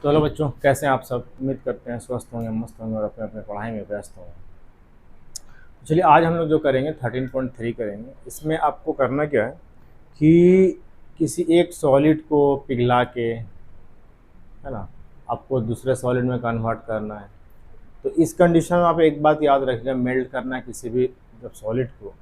तो हेलो बच्चों, कैसे हैं आप सब। उम्मीद करते हैं स्वस्थ होंगे, मस्त होंगे और अपने अपने पढ़ाई में व्यस्त होंगे। तो चलिए आज हम लोग जो करेंगे 13.3 करेंगे। इसमें आपको करना क्या है कि किसी एक सॉलिड को पिघला के, है ना, आपको दूसरे सॉलिड में कन्वर्ट करना है। तो इस कंडीशन में आप एक बात याद रखिएगा, मेल्ट करना है किसी भी जब सॉलिड को,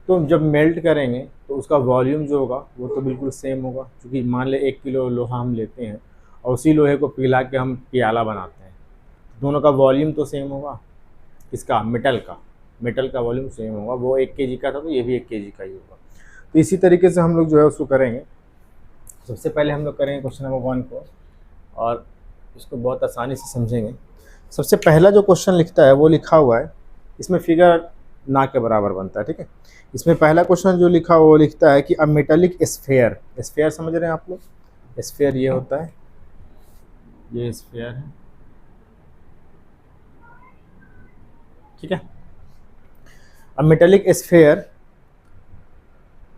तो जब मेल्ट करेंगे तो उसका वॉल्यूम जो होगा वो तो बिल्कुल सेम होगा। क्योंकि मान ले 1 किलो लोहा हम लेते हैं और उसी लोहे को पिघला के हम प्याला बनाते हैं, दोनों का वॉल्यूम तो सेम होगा। किसका? मेटल का वॉल्यूम सेम होगा। वो 1 kg का था तो ये भी 1 kg का ही होगा। तो इसी तरीके से हम लोग जो है उसको करेंगे। सबसे पहले हम लोग करेंगे क्वेश्चन नंबर 1 को, और इसको बहुत आसानी से समझेंगे। सबसे पहला जो क्वेश्चन लिखता है वो लिखा हुआ है, इसमें फिगर ना के बराबर बनता है, ठीक है। इसमें पहला क्वेश्चन जो लिखा हुआ वो लिखता है कि अ मेटालिक स्फेयर, स्फेयर समझ रहे हैं आप लोग? स्फेयर ये होता है, ये स्फेयर है, ठीक है। अ metallic sphere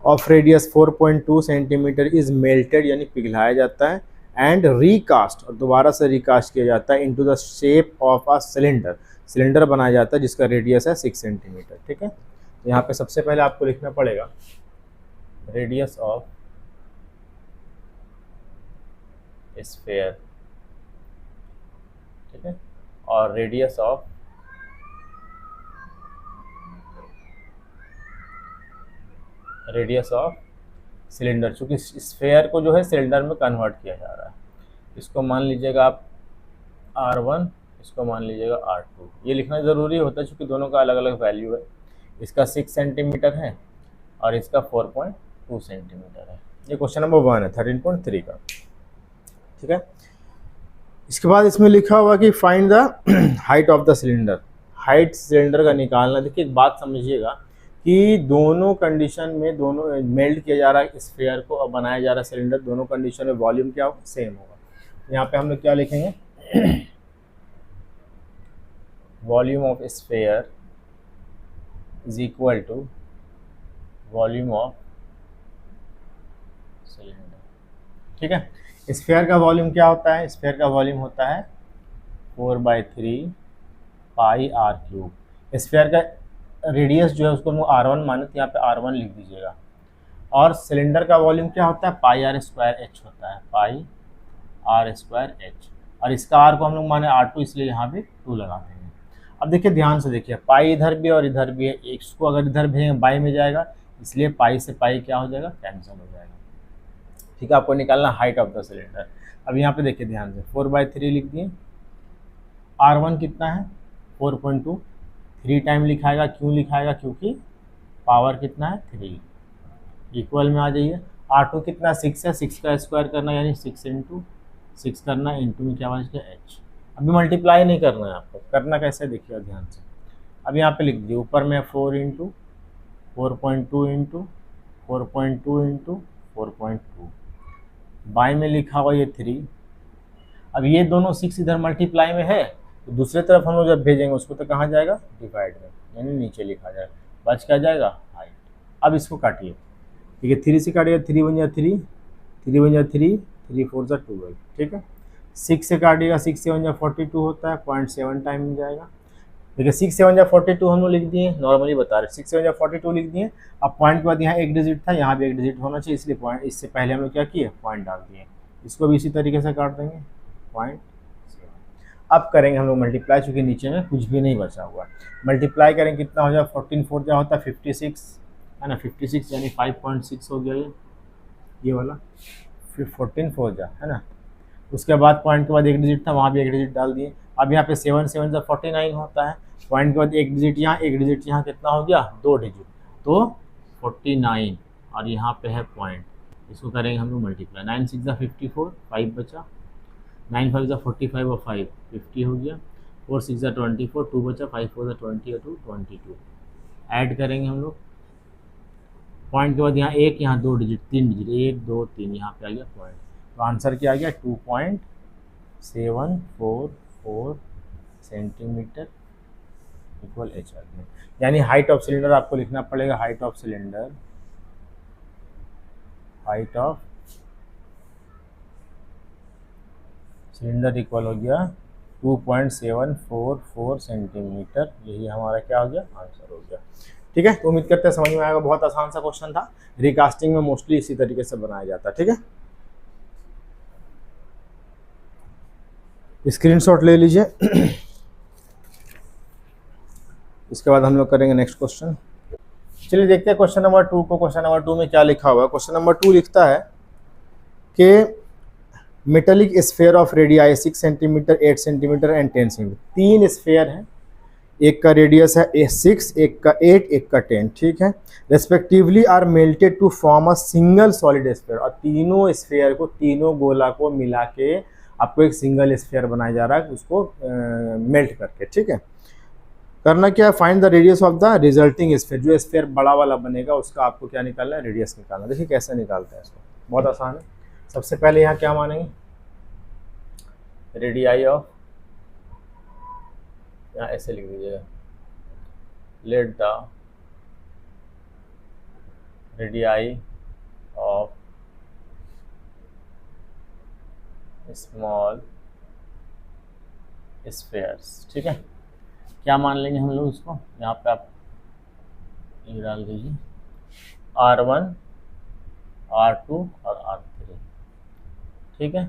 of radius 4.2 centimetre is melted, यानी पिघलाया जाता है, एंड रिकास्ट, और दोबारा से रिकास्ट किया जाता है, into the shape of a cylinder, cylinder बनाया जाता है जिसका रेडियस है 6 सेंटीमीटर, ठीक है। तो यहाँ पे सबसे पहले आपको लिखना पड़ेगा रेडियस ऑफ स्फेयर, ठीक है, और रेडियस ऑफ सिलेंडर। चूँकि स्फेयर को जो है सिलेंडर में कन्वर्ट किया जा रहा है। इसको मान लीजिएगा आप R1, इसको मान लीजिएगा R2। ये लिखना ज़रूरी होता है क्योंकि दोनों का अलग अलग वैल्यू है। इसका 6 सेंटीमीटर है और इसका 4.2 सेंटीमीटर है। ये क्वेश्चन नंबर 1 है 13.3 का, ठीक है। इसके बाद इसमें लिखा हुआ कि find the height of the cylinder, height cylinder का निकालना। देखिए एक बात समझिएगा कि दोनों कंडीशन में, दोनों मेल्ट किया जा रहा है स्फेयर को और बनाया जा रहा है सिलेंडर, दोनों कंडीशन में वॉल्यूम क्या होगा? सेम होगा। यहाँ पे हम लोग क्या लिखेंगे? Volume of sphere is equal to volume of cylinder, ठीक है। स्फेयर का वॉल्यूम क्या होता है? स्फेयर का वॉल्यूम होता है 4/3 पाई आर क्यूब। स्फेयर का रेडियस जो है उसको हम R1 माने, तो यहाँ पे R1 लिख दीजिएगा। और सिलेंडर का वॉल्यूम क्या होता है? पाई आर स्क्वायर एच होता है, पाई आर स्क्वायर एच। और इसका आर को हम लोग माने R2, इसलिए यहाँ पे 2 लगा देंगे। अब देखिए ध्यान से देखिए, पाई इधर भी और इधर भी है, इसको अगर इधर भेजेंगे बाई में जाएगा, इसलिए पाई से पाई क्या हो जाएगा? कैंसिल हो जाएगा, ठीक है। आपको निकालना हाइट ऑफ द सिलेंडर। अब यहाँ पे देखिए ध्यान से, 4/3 लिख दिए। R1 कितना है? 4.2। 3 टाइम लिखाएगा, क्यों लिखाएगा? क्योंकि पावर कितना है? 3। इक्वल में आ जाइए। R2 कितना? 6 है, 6 का स्क्वायर करना यानी 6 इंटू 6 करना, इंटू में क्या बच गया? एच। अभी मल्टीप्लाई नहीं करना है आपको, करना कैसे देखिएगा ध्यान से। अब यहाँ पे लिख दीजिए, ऊपर में 4 इंटू 4.2 इंटू 4.2 इंटू 4.2, बाई में लिखा हुआ ये 3। अब ये दोनों 6 इधर मल्टीप्लाई में है, तो दूसरे तरफ हम लोग जब भेजेंगे उसको तो कहाँ जाएगा? डिवाइड में, यानी नीचे लिखा जाएगा। बच क्या जाएगा? हाइट। अब इसको काटिए, ठीक है। 3 से काटिएगा, 3 बन जाए 3, 3 बन जाए 3, 3 4 जा 12, ठीक है। 6 से काटिएगा, 6 से बन जाए 42 होता है, 0.7 टाइम में जाएगा। देखिए 6 से बन जाए 42 हम लोग लिख दिए, नॉर्मली बता रहे, 6 से बन जाए 42 लिख दिए। अब पॉइंट के बाद यहाँ एक डिजिट था, यहाँ भी एक डिजिट होना चाहिए, इसलिए पॉइंट, इससे पहले हम लोग क्या किए? पॉइंट डाल दिए। इसको भी इसी तरीके से काट देंगे, 0.7। अब करेंगे हम लोग मल्टीप्लाई, चूँकि नीचे में कुछ भी नहीं बचा हुआ। मल्टीप्लाई करेंगे कितना हो जाए? 14 4 जा होता है 56, है ना। 56 यानी 5.6 हो गया ये वाला, फिर 14 4 जा, है ना। उसके बाद पॉइंट के बाद एक डिजिट था, वहाँ भी एक डिजिट डाल दिए। अब यहाँ पे 7 7 जा 49 होता है। पॉइंट के बाद एक डिजिट यहाँ, एक डिजिट यहाँ, कितना हो गया? 2 डिजिट, तो 49, और यहाँ पे है पॉइंट। इसको करेंगे हम लोग मल्टीप्लाई, 9 6 जा 54, 5 बचा, 9 5 जा 45 और 5 50 हो गया, 4 6 जा 24, 2 बचा, 5 4 जा 20 और 2 22। ऐड करेंगे हम लोग, पॉइंट के बाद यहाँ एक, यहाँ 2 डिजिट, 3 डिजिट, 1 2 3, यहाँ पे आ गया पॉइंट। तो आंसर क्या आ गया? 2.744 सेंटीमीटर इक्वल एच आ गया। यानी हाइट ऑफ सिलेंडर आपको लिखना पड़ेगा, height of cylinder, height of cylinder equal हो गया 2.744 सेंटीमीटर। यही हमारा क्या हो गया, आंसर हो गया। ठीक है, तो उम्मीद करते हैं समझ में आएगा। बहुत आसान सा क्वेश्चन था, रिकास्टिंग में मोस्टली इसी तरीके से बनाया जाता है। ठीक है, स्क्रीनशॉट ले लीजिए। इसके बाद हम लोग करेंगे नेक्स्ट क्वेश्चन। चलिए देखते हैं क्वेश्चन नंबर 2 को। क्वेश्चन नंबर 2 में क्या लिखा हुआ है। क्वेश्चन नंबर 2 लिखता है कि metallic sphere of radii 6 centimetre, 8 centimetre and 10 centimetre. 3 sphere हैं, एक का रेडियस है 6, एक का 8, एक का 10। ठीक है, respectively are melted to form a single solid sphere. और तीनों स्फेयर को, तीनों गोला को मिला के आपको एक सिंगल स्फेयर बनाया जा रहा है, उसको मेल्ट करके। ठीक है, करना क्या है, find the radius of the resulting sphere. जो स्फेयर बड़ा वाला बनेगा उसका आपको क्या निकालना है, रेडियस निकालना। देखिए कैसे निकालते हैं इसको, बहुत आसान है। सबसे पहले यहाँ क्या मानेंगे, रेडियाई ऑफ, यहाँ ऐसे लिख दीजिएगा, let the radii of small spheres. ठीक है, क्या मान लेंगे हम लोग इसको, यहाँ पे आप ये डाल दीजिए R1, R2 और R3। ठीक है,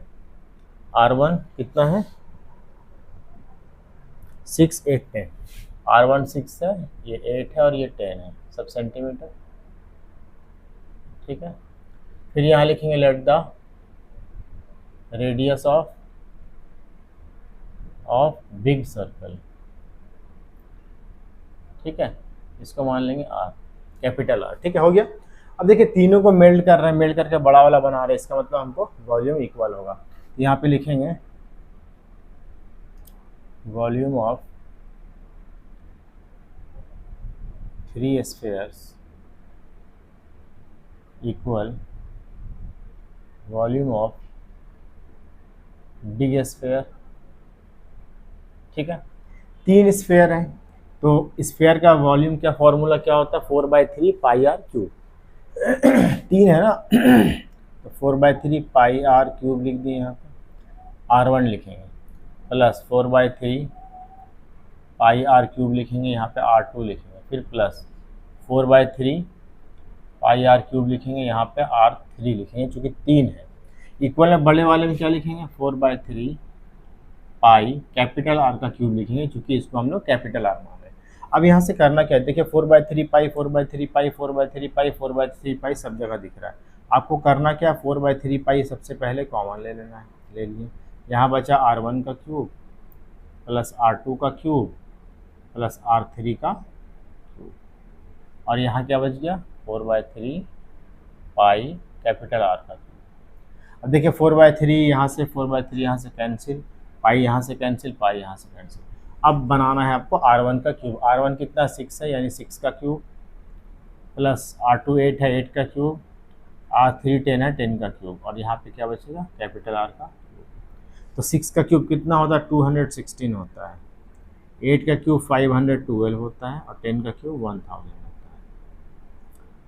R1 कितना है, 6, 8, 10। R1 6 है, ये 8 है और ये 10 है, सब सेंटीमीटर। ठीक है, फिर यहाँ लिखेंगे let the radius of big circle. ठीक है, इसको मान लेंगे R, कैपिटल R। ठीक है, हो गया। अब देखिए तीनों को मेल्ट कर रहे हैं, मेल्ट करके बड़ा वाला बना रहे हैं, इसका मतलब हमको वॉल्यूम इक्वल होगा। यहाँ पे लिखेंगे volume of 3 spheres equal volume of big sphere. ठीक है, 3 स्फेयर हैं, तो स्फेयर का वॉल्यूम क्या, फॉर्मूला क्या होता है, 4/3 पाई आर क्यूब। 3 है ना, तो 4/3 पाई आर क्यूब लिख दिए। यहाँ पे R1 लिखेंगे प्लस 4/3 पाई आर क्यूब लिखेंगे, यहाँ पे R2 लिखेंगे, फिर प्लस 4/3 पाई आर क्यूब लिखेंगे, यहाँ पे R3 लिखेंगे, चूँकि 3 है। इक्वल में बड़े वाले में क्या लिखेंगे, 4/3 पाई कैपिटल R का क्यूब लिखेंगे, चूँकि इसको हम लोग कैपिटल R मान रहे हैं। अब यहाँ से करना क्या है, देखिए 4/3 पाई, 4/3 पाई, 4/3 पाई, 4/3 पाई सब जगह दिख रहा है। आपको करना क्या, 4/3 पाई सबसे पहले कॉमन ले लेना है, ले लिए। यहाँ बचा R1 का क्यूब प्लस R2 का क्यूब प्लस R3 का क्यूब, और यहाँ क्या बच गया, 4/3 पाई कैपिटल R का क्यूब। अब देखिए 4/3 यहाँ से, 4/3 यहाँ से कैंसिल, पाई यहाँ से कैंसिल, पाई यहाँ से कैंसिल। अब बनाना है आपको R1 का क्यूब। R1 कितना, 6 है, यानी 6 का क्यूब प्लस R2 8 है, 8 का क्यूब, R3 10 है, 10 का क्यूब, और यहाँ पे क्या बचेगा, कैपिटल R का क्यूब। तो 6 का क्यूब कितना होता है, 216 होता है, 8 का क्यूब 512 होता है, और 10 का क्यूब 1000 होता है।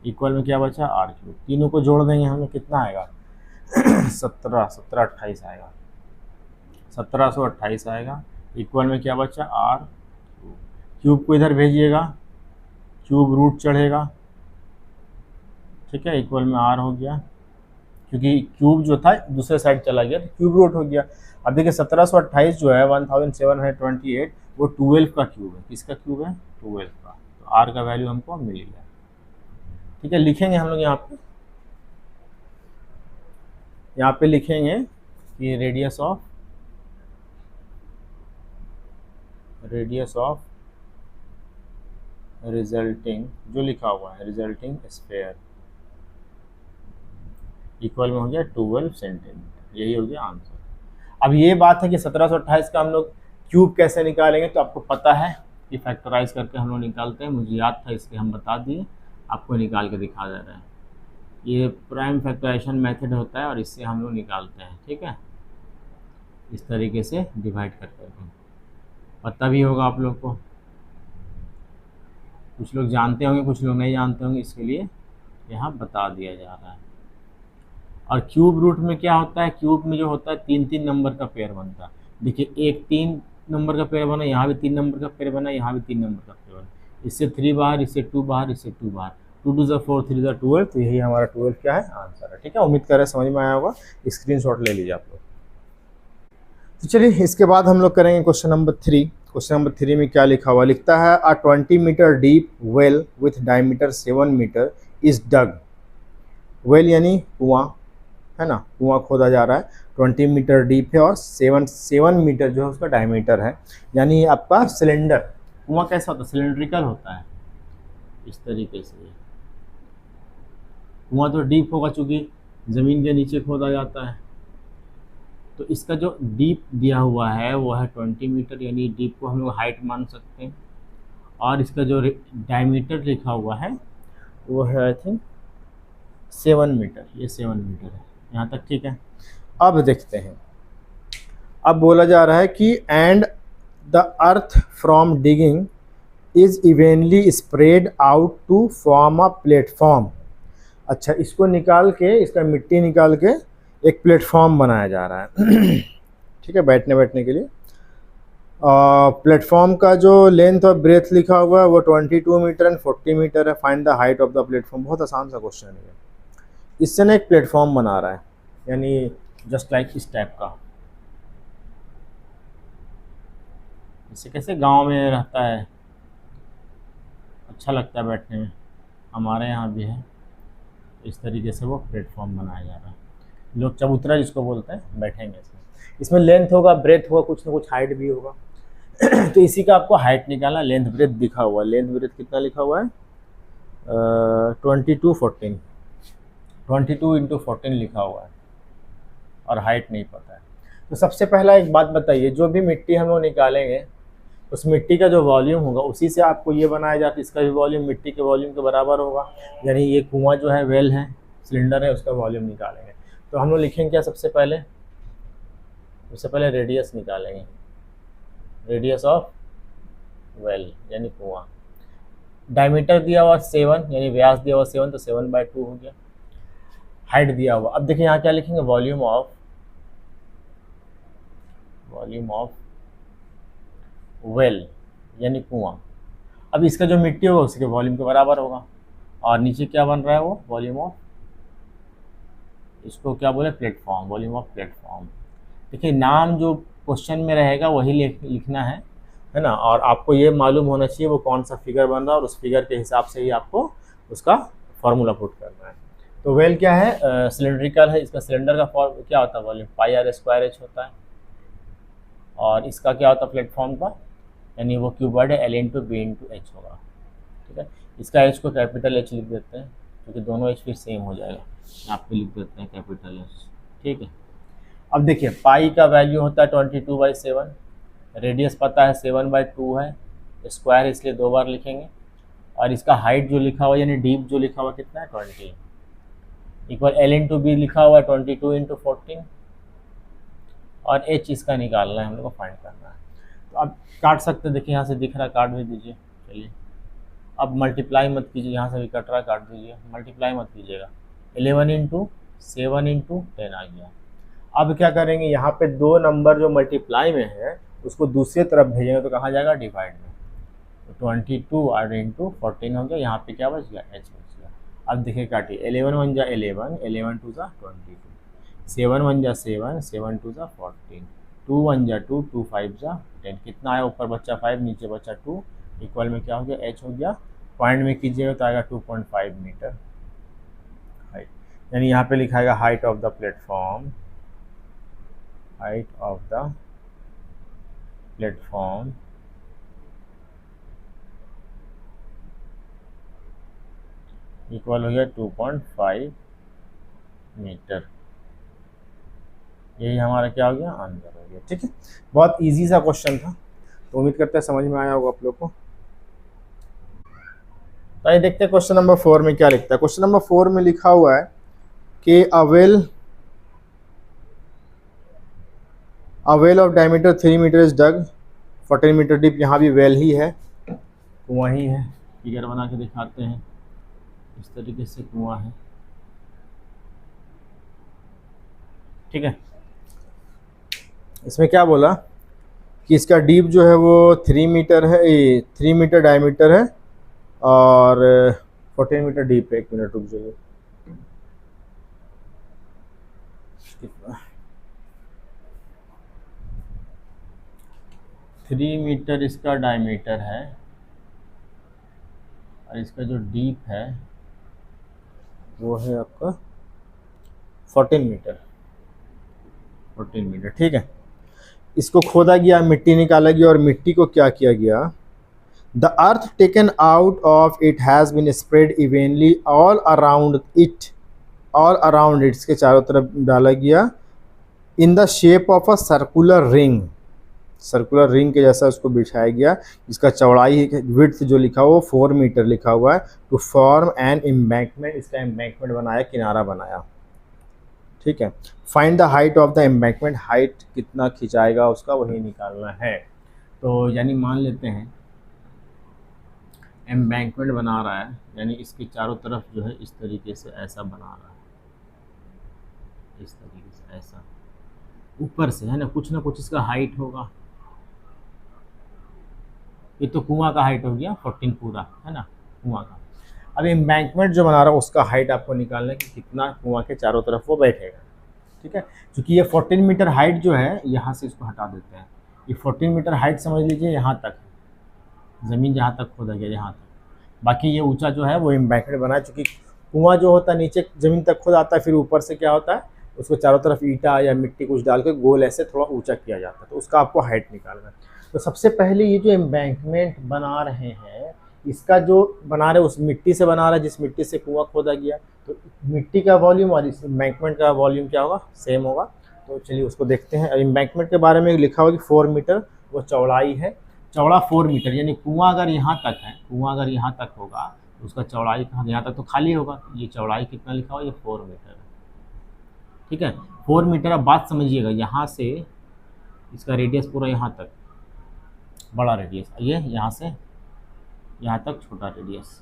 इक्वल में क्या बचा, R क्यूब। तीनों को जोड़ देंगे हम लोग, कितना आएगा 17, 17 28 आएगा, 1728 आएगा। इक्वल में क्या बचा, R क्यूब को इधर भेजिएगा, क्यूब रूट चढ़ेगा। ठीक है, इक्वल में R हो गया, क्योंकि क्यूब जो था दूसरे साइड चला गया तो क्यूब रूट हो गया। अब देखिए 1728 जो है 1728 वो 12 का क्यूब है। किसका क्यूब है, 12 का। तो R का वैल्यू हमको मिल गया। ठीक है, लिखेंगे हम लोग यहाँ पे लिखेंगे कि रेडियस ऑफ रिजल्टिंग, जो लिखा हुआ है रिजल्टिंग स्फेयर इक्वल में हो गया 12 सेंटीमीटर। यही हो गया आंसर। अब ये बात है कि 1728 का हम लोग क्यूब कैसे निकालेंगे, तो आपको पता है कि फैक्टराइज करके हम लोग निकालते हैं। मुझे याद था इसलिए हम बता दिए, आपको निकाल के दिखा दे रहे हैं। ये प्राइम फैक्टराइजेशन मेथड होता है और इससे हम लोग निकालते हैं। ठीक है, इस तरीके से डिवाइड कर करके पता भी होगा आप लोग को। कुछ लोग जानते होंगे, कुछ लोग नहीं जानते होंगे, इसके लिए यहाँ बता दिया जा रहा है। और क्यूब रूट में क्या होता है, क्यूब में जो होता है 3-3 नंबर का पेयर बनता है। देखिए एक 3 नंबर का पेयर बना, यहाँ भी 3 नंबर का पेयर बना, यहाँ भी 3 नंबर का पेयर बना, इससे 3 बाहर, इससे 2 बाहर, इससे 2 बाहर, 2 2 4 3 12। तो यही हमारा 12 क्या है, आंसर है। ठीक है, उम्मीद कर रहे समझ में आया होगा, स्क्रीनशॉट ले लीजिए आप लोग। तो चलिए इसके बाद हम लोग करेंगे क्वेश्चन नंबर 3। क्वेश्चन नंबर 3 में क्या लिखा हुआ, लिखता है a 20 meter deep well with diameter 7 meter is dug. Well यानी कुआं, है ना, कुआं खोदा जा रहा है, 20 मीटर डीप है और 7 मीटर जो है उसका डायमीटर है, यानी आपका सिलेंडर। कुआं कैसा होता है, सिलेंड्रिकल होता है इस तरीके से। कुआं तो डीप होगा चूंकि ज़मीन के नीचे खोदा जाता है, तो इसका जो डीप दिया हुआ है वो है 20 मीटर, यानी डीप को हम लोग हाइट मान सकते हैं। और इसका जो डायमीटर लिखा हुआ है वो है आई थिंक 7 मीटर, ये 7 मीटर है यहाँ तक। ठीक है, अब देखते हैं, अब बोला जा रहा है कि and the earth from digging is evenly spread out to form a platform. अच्छा, इसको निकाल के, इसका मिट्टी निकाल के एक प्लेटफॉर्म बनाया जा रहा है। ठीक है, बैठने के लिए। प्लेटफॉर्म का जो लेंथ और ब्रेथ लिखा हुआ है वो 22 मीटर एंड 40 मीटर है। Find the height of the platform. बहुत आसान सा क्वेश्चन है। इससे ना एक प्लेटफॉर्म बना रहा है, यानी जस्ट लाइक इस टाइप का। इससे कैसे गांव में रहता है, अच्छा लगता है बैठने में, हमारे यहाँ भी है। इस तरीके से वो प्लेटफॉर्म बनाया जा रहा है। लोग चबूतरा जिसको बोलते हैं, बैठेंगे इसमें लेंथ होगा, ब्रेथ होगा, कुछ ना कुछ हाइट भी होगा। तो इसी का आपको हाइट निकालना, लेंथ ब्रेथ दिखा हुआ है। लेंथ ब्रेथ कितना लिखा हुआ है, 22 14, 22 इंटू 14 लिखा हुआ है, और हाइट नहीं पता है। तो सबसे पहला एक बात बताइए, जो भी मिट्टी हम लोग निकालेंगे उस मिट्टी का जो वॉल्यूम होगा उसी से आपको ये बनाया जाता है, इसका भी वॉल्यूम मिट्टी के वॉल्यूम के बराबर होगा। यानी ये कुआं जो है, वेल है, सिलेंडर है, उसका वॉल्यूम निकालेंगे। तो हम लोग लिखेंगे क्या, सबसे पहले रेडियस निकालेंगे, रेडियस ऑफ वेल यानी कुआं। डायमीटर दिया हुआ 7, यानी व्यास दिया हुआ 7, तो 7/2 हो गया। हाइट दिया हुआ, अब देखिए यहाँ क्या लिखेंगे, वॉल्यूम ऑफ वेल यानी कुआं। अब इसका जो मिट्टी होगा उसके वॉल्यूम के बराबर होगा। और नीचे क्या बन रहा है, वो वॉल्यूम ऑफ, इसको क्या बोले, प्लेटफॉर्म, वॉल्यूम ऑफ प्लेटफॉर्म। देखिए नाम जो क्वेश्चन में रहेगा वही लिखना है ना। और आपको ये मालूम होना चाहिए वो कौन सा फिगर बन रहा है, और उस फिगर के हिसाब से ही आपको उसका फॉर्मूला पुट करना है। तो वेल क्या है, सिलेंड्रिकल है, इसका सिलेंडर का फॉर्म क्या होता है, वॉल्यूम πr² होता है। और इसका क्या होता है, प्लेटफॉर्म का, यानी वो क्यूबॉइड है, L/B/H होगा। ठीक है, इसका H को कैपिटल H लिख देते हैं, क्योंकि दोनों H फिर सेम हो जाएगा, यहाँ पे लिख देते हैं कैपिटल H। ठीक है, अब देखिए पाई का वैल्यू होता है 22/7, रेडियस पता है 7/2 है, स्क्वायर इसलिए 2 बार लिखेंगे। और इसका हाइट जो लिखा हुआ यानी डीप जो लिखा हुआ कितना है, 20, इक्वल L/B लिखा हुआ है 22 इंटू 14, और H इसका निकालना है, हम लोग को फाइंड करना है। तो अब काट सकते, देखिए यहाँ से दिख रहा है, काट भी दीजिए। चलिए अब मल्टीप्लाई मत कीजिए, यहाँ से भी कट रहा है, काट दीजिए, मल्टीप्लाई मत कीजिएगा। 11 इंटू 7 इंटू 10 आ गया। अब क्या करेंगे, यहाँ पे 2 नंबर जो मल्टीप्लाई में है उसको दूसरी तरफ भेजेंगे तो कहाँ जाएगा, डिवाइड में। तो 22 और इंटू 14 हो गया, यहाँ पे क्या बच गया, H बच गया। अब देखिए काटिए, 11 1 जा 11, 11 2 जा 22, 7 1 जा 7, 7 2 जा 14, 2 1 जा 2, 2 5 जा 10। कितना आया, ऊपर बच्चा 5, नीचे बच्चा 2, इक्वल में क्या हो गया, H हो गया। पॉइंट में कीजिएगा तो आएगा 2.5 मीटर हाइट। यानी यहाँ पे लिखाएगा height of the platform, equal हो गया 2.5 मीटर। यही हमारा क्या हो गया, आंसर हो गया। ठीक है, बहुत इजी सा क्वेश्चन था, तो उम्मीद करते हैं समझ में आया होगा आप लोग को। तो आइए देखते हैं क्वेश्चन नंबर 4 में क्या लिखता है। क्वेश्चन नंबर 4 में लिखा हुआ है कि a well of diameter 3 meter is dug 14 meter deep. यहाँ भी वेल ही है, कुआं ही है। फिगर बना के दिखाते हैं, इस तरीके से कुआं है। ठीक है। इसमें क्या बोला कि इसका डीप जो है वो 3 मीटर है, 3 मीटर डायमीटर है और 14 मीटर डीप है। 1 मिनट रुक जाइए। 3 मीटर इसका डायमीटर है और इसका जो डीप है वो है आपका 14 मीटर। 14 मीटर, ठीक है। इसको खोदा गया, मिट्टी निकाला गया और मिट्टी को क्या किया गया, the earth taken out of it has been spread evenly all around it, इसके चारों तरफ डाला गया, in the shape of a circular ring, circular ring के जैसा उसको बिछाया गया, जिसका चौड़ाई विड्थ जो लिखा हुआ 4 मीटर लिखा हुआ है, टू फॉर्म एन एम्बैंकमेंट, इसका एम्बैंकमेंट बनाया, किनारा बनाया, ठीक है। Find the height of the embankment, height कितना खिंचाएगा उसका वही निकालना है। तो यानी मान लेते हैं एम्बैंकमेंट बना रहा है, यानी इसके चारों तरफ जो है इस तरीके से ऐसा बना रहा है, इस तरीके से ऐसा ऊपर से, है ना कुछ इसका हाइट होगा। ये तो कुआं का हाइट हो गया 14 पूरा, है ना कुआं का। अब एम्बैंकमेंट जो बना रहा है उसका हाइट आपको निकालना है कि कितना कुआं के चारों तरफ वो बैठेगा, ठीक है। क्योंकि ये 14 मीटर हाइट जो है, यहाँ से इसको हटा देते हैं, ये 14 मीटर हाइट समझ लीजिए यहाँ तक है, ज़मीन जहाँ तक खोदा गया यहाँ तक। बाकी ये ऊंचा जो है वो एम्बैंकमेंट बना है, चूँकि कुआं जो होता है नीचे ज़मीन तक खोदा आता है, फिर ऊपर से क्या होता है उसको चारों तरफ ईंटा या मिट्टी कुछ डाल के गोल ऐसे थोड़ा ऊंचा किया जाता है, तो उसका आपको हाइट निकालना है। तो सबसे पहले ये जो एम्बैंकमेंट बना रहे हैं, इसका जो बना रहे उस मिट्टी से बना रहा है जिस मिट्टी से कुआं खोदा गया, तो मिट्टी का वॉल्यूम और इस एम्बैंकमेंट का वॉल्यूम क्या होगा, सेम होगा। तो चलिए उसको देखते हैं। एम्बैंकमेंट के बारे में लिखा हुआ कि 4 मीटर वो चौड़ाई है, चौड़ा 4 मीटर, यानी कुआं अगर यहाँ तक है, कुआं अगर यहाँ तक होगा तो उसका चौड़ाई कहाँ, यहाँ तक तो खाली होगा, ये चौड़ाई कितना लिखा हुआ, ये 4 मीटर है, ठीक है 4 मीटर। अब बात समझिएगा, यहाँ से इसका रेडियस पूरा यहाँ तक बड़ा रेडियस, ये यहाँ से यहाँ तक छोटा रेडियस,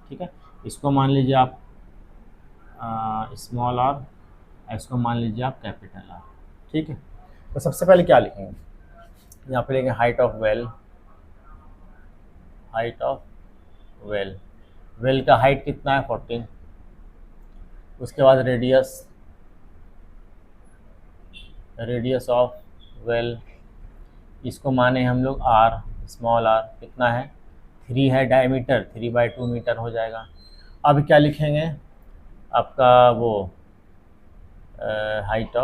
ठीक है। इसको मान लीजिए आप स्मॉल आर, इसको मान लीजिए आप कैपिटल आर, ठीक है। तो सबसे पहले क्या लिखेंगे, यहाँ पे लिखेंगे height of well, height of well, well का हाइट कितना है 14, उसके बाद रेडियस, रेडियस ऑफ वेल, इसको माने हम लोग आर, स्मॉल आर कितना है 3 है, डायमीटर 3/2 मीटर हो जाएगा। अब क्या लिखेंगे आपका वो हाइट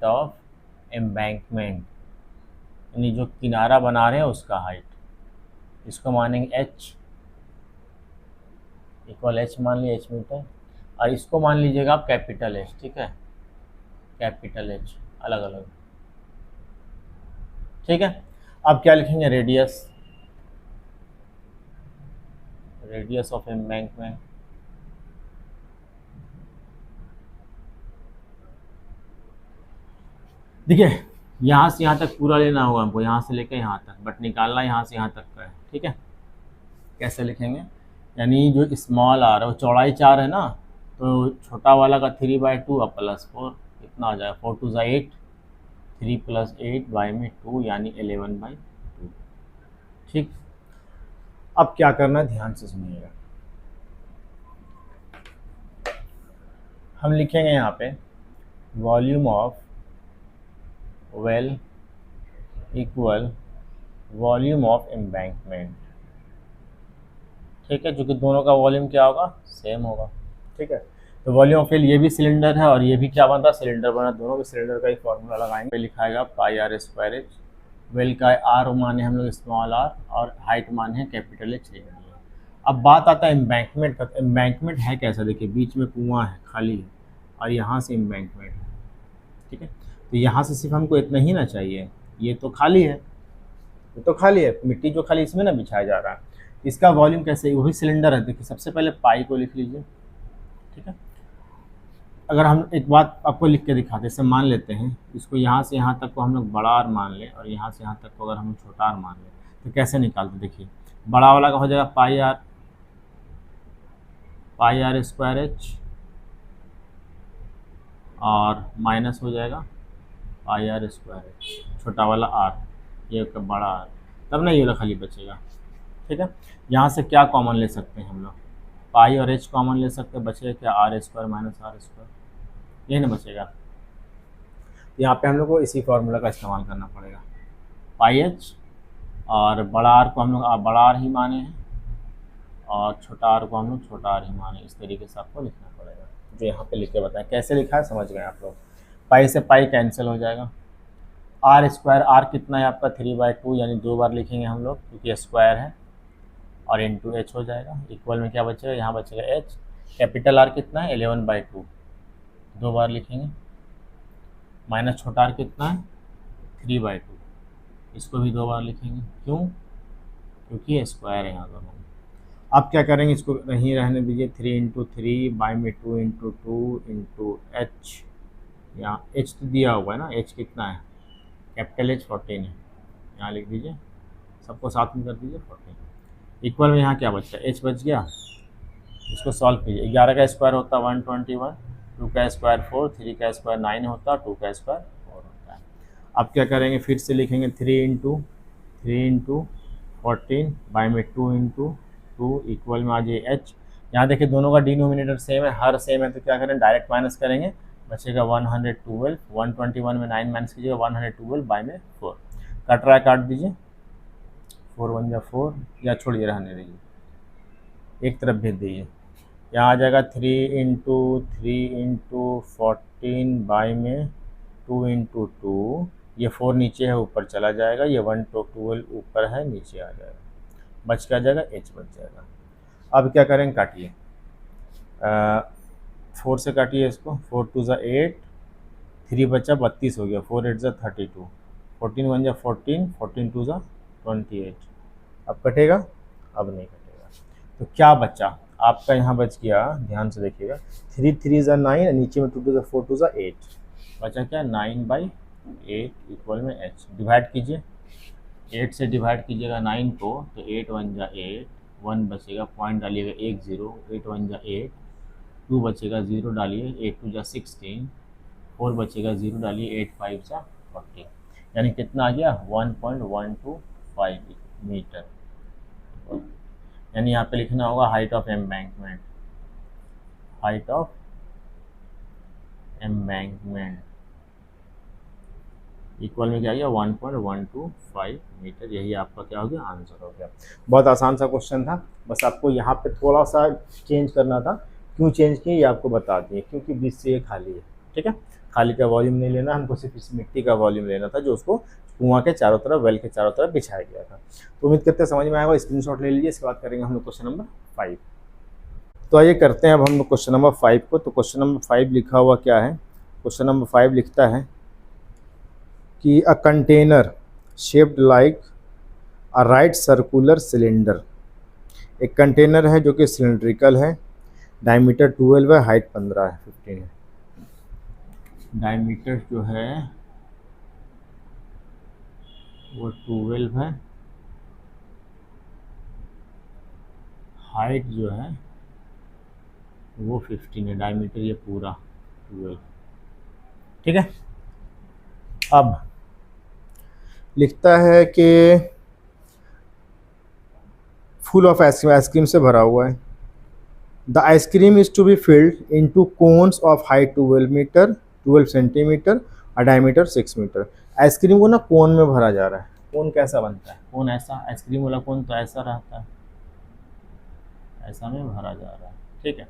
ऑफ एम्बैंकमेंट, यानी जो किनारा बना रहे हैं उसका हाइट, इसको मानेंगे एच, इक्वल एच मान लीजिए, एच मीटर, और इसको मान लीजिएगा आप कैपिटल एच, ठीक है कैपिटल एच अलग अलग, ठीक है। अब क्या लिखेंगे रेडियस, रेडियस ऑफ एम्बैंकमेंट, देखिए यहाँ से यहाँ तक पूरा लेना होगा हमको, यहाँ से लेकर यहाँ तक, बट निकालना यहाँ से यहाँ तक का है, ठीक है। कैसे लिखेंगे, यानी जो स्मॉल आर है वो चौड़ाई 4 है ना, तो छोटा वाला का 3/2 और +4 कितना आ जाएगा, 4 2 8, 3 + 8 बाई में 2 यानी 11/2, ठीक। अब क्या करना है ध्यान से सुनिएगा, हम लिखेंगे यहाँ पे volume of well equal volume of embankment, ठीक है, जो कि दोनों का वॉल्यूम क्या होगा, सेम होगा, ठीक है। तो वॉल्यूम ऑफ वेल, ये भी सिलेंडर है और ये भी क्या बन रहा है, सिलेंडर बना, दोनों के सिलेंडर का ही फॉर्मूला लगाएंगे, लिखाएगा πr², वेल का आर माने हम लोग स्मॉल आर और हाइट माने हैं कैपिटल एच ले लिया। अब बात आता है एम्बैंकमेंट का, एम्बैंकमेंट है कैसा, देखिए बीच में कुआं है खाली है और यहाँ से एम्बैंकमेंट है, ठीक है। तो यहाँ से सिर्फ हमको इतना ही ना चाहिए, ये तो खाली है, ये तो खाली है, मिट्टी जो खाली इसमें ना बिछाया जा रहा है, इसका वॉल्यूम कैसे, वही सिलेंडर है, देखिए सबसे पहले पाई को लिख लीजिए, ठीक है। अगर हम एक बात आपको लिख के दिखाते हैं, जैसे मान लेते हैं इसको यहाँ से यहाँ तक को हम लोग बड़ा आर मान लें और यहाँ से यहाँ तक को अगर हम छोटा आर मान लें तो कैसे निकालते, देखिए बड़ा वाला का हो जाएगा πr² h और माइनस हो जाएगा पाई आर स्क्वायर एच, छोटा वाला आर, ये का बड़ा आर, तब ना ये वाला खाली बचेगा। ठीक है, यहाँ से क्या कॉमन ले सकते हैं हम लोग, पाई और एच कॉमन ले सकते हैं, बचेगा क्या R square minus R square, ये ना बचेगा। तो यहाँ पे हम लोग को इसी फॉर्मूला का इस्तेमाल करना पड़ेगा, पाई एच और बड़ा आर को हम लोग बड़ा आर ही माने हैं और छोटा आर को हम लोग छोटा आर ही माने, इस तरीके से आपको लिखना पड़ेगा। जो यहाँ पे लिख के बताएं कैसे लिखा है, समझ गए आप लोग। पाई से पाई कैंसिल हो जाएगा, आर स्क्वायर, आर कितना है आपका 3/2, यानी 2 बार लिखेंगे हम लोग क्योंकि स्क्वायर है, और इंटू एच हो जाएगा। इक्वल में क्या बचेगा, यहाँ बचेगा एच, कैपिटल आर कितना है 11/2, 2 बार लिखेंगे, माइनस छोटा आर कितना है 3/2, इसको भी 2 बार लिखेंगे, क्यों, क्योंकि स्क्वायर है यहाँ दोनों। अब क्या करेंगे, इसको नहीं रहने दीजिए, 3 × 3 बाई में 2 × 2 इंटू एच, यहाँ एच तो दिया हुआ है ना, एच कितना है कैपिटल एच 14 है, यहाँ लिख दीजिए, सबको साथ में कर दीजिए 14, इक्वल में यहाँ क्या बचा, एच बच गया, इसको सॉल्व कीजिए। 11 का स्क्वायर होता है 121, 2 का स्क्वायर 4, 3 का स्क्वायर 9 होता है, 2 का स्क्वायर 4 होता है। अब क्या करेंगे, फिर से लिखेंगे 3 × 14 बाई में 2 × 2 इक्वल में आ जाए एच। यहाँ देखिए दोनों का डिनोमिनेटर सेम है, हर सेम है, तो क्या करें डायरेक्ट माइनस करेंगे, बचेगा 112, 121 में 9 माइनस कीजिएगा 112 बाई में 4, कट रहा है काट दीजिए, 4 1 जा 4, या छोड़िए रहने दीजिए, एक तरफ भेज दीजिए, यहाँ आ जाएगा 3 × 3 × 14 बाई में 2 × 2, ये 4 नीचे है ऊपर चला जाएगा, ये 112 ऊपर है नीचे आ जाएगा, बच क्या जाएगा एच बच जाएगा। अब क्या करेंगे, काटिए, 4 से काटिए इसको, 4 2 ज़ा 8, 3 बचा 32 हो गया, 4 8 ज़ा 32, 14 1 ज़ा 14, 14 2 ज़ा 28, अब कटेगा, अब नहीं कटेगा, तो क्या बचा आपका, यहाँ बच गया, ध्यान से देखिएगा, 3 3 ज़ा 9, नीचे में 2 2 ज़ा 4 2 ज़ा 8, बचा क्या 9/8 इक्वल में एच, डिवाइड कीजिए, 8 से डिवाइड कीजिएगा 9 को, तो 8 1 ज़ा 8, 1 बचेगा, पॉइंट डालिएगा 1 0, 8 1 ज़ा 8, 2 बचेगा 0 डालिए, 8 2 ज़ा 16, 4 बचेगा 0 डालिए, 8 5 ज़ा 40, यानी कितना आ गया 1.125 मीटर, यानी यहाँ पे लिखना होगा height of embankment, height of embankment equal में क्या आ गया 1.125 मीटर, यही आपका क्या हो गया आंसर हो गया। बहुत आसान सा क्वेश्चन था, बस आपको यहाँ पे थोड़ा सा चेंज करना था, क्यों चेंज किए ये आपको बता दिए, क्योंकि बीच से ये खाली है। ठीक है, खाली का वॉल्यूम नहीं लेना, हमको सिर्फ इस मिट्टी का वॉल्यूम लेना था जो उसको कुआं के चारों तरफ, वेल के चारों तरफ बिछाया गया था। तो उम्मीद करते हैं समझ में आएगा, स्क्रीनशॉट ले लीजिए। इसके बाद करेंगे हम लोग क्वेश्चन नंबर 5। तो आइए करते हैं अब हम लोग क्वेश्चन नंबर 5 को। तो क्वेश्चन नंबर 5 लिखा हुआ क्या है, क्वेश्चन नंबर 5 लिखता है कि a container shaped like a right circular cylinder, एक कंटेनर है जो कि सिलेंड्रिकल है, डायमीटर 12 है, हाइट 15 है, 15 है, डायमीटर जो है वो 12 है, हाइट जो है वो 15 है, डायमीटर ये पूरा 12। ठीक है, अब लिखता है कि फुल ऑफ आइसक्रीम, आइसक्रीम से भरा हुआ है। The ice cream is to be filled into cones of height 12 centimeter और डायमीटर 6 मीटर। आइसक्रीम को ना कोन में भरा जा रहा है। कोन कैसा बनता है, कोन ऐसा, आइसक्रीम वाला कोन तो ऐसा रहता है, ऐसा में भरा जा रहा है। ठीक है,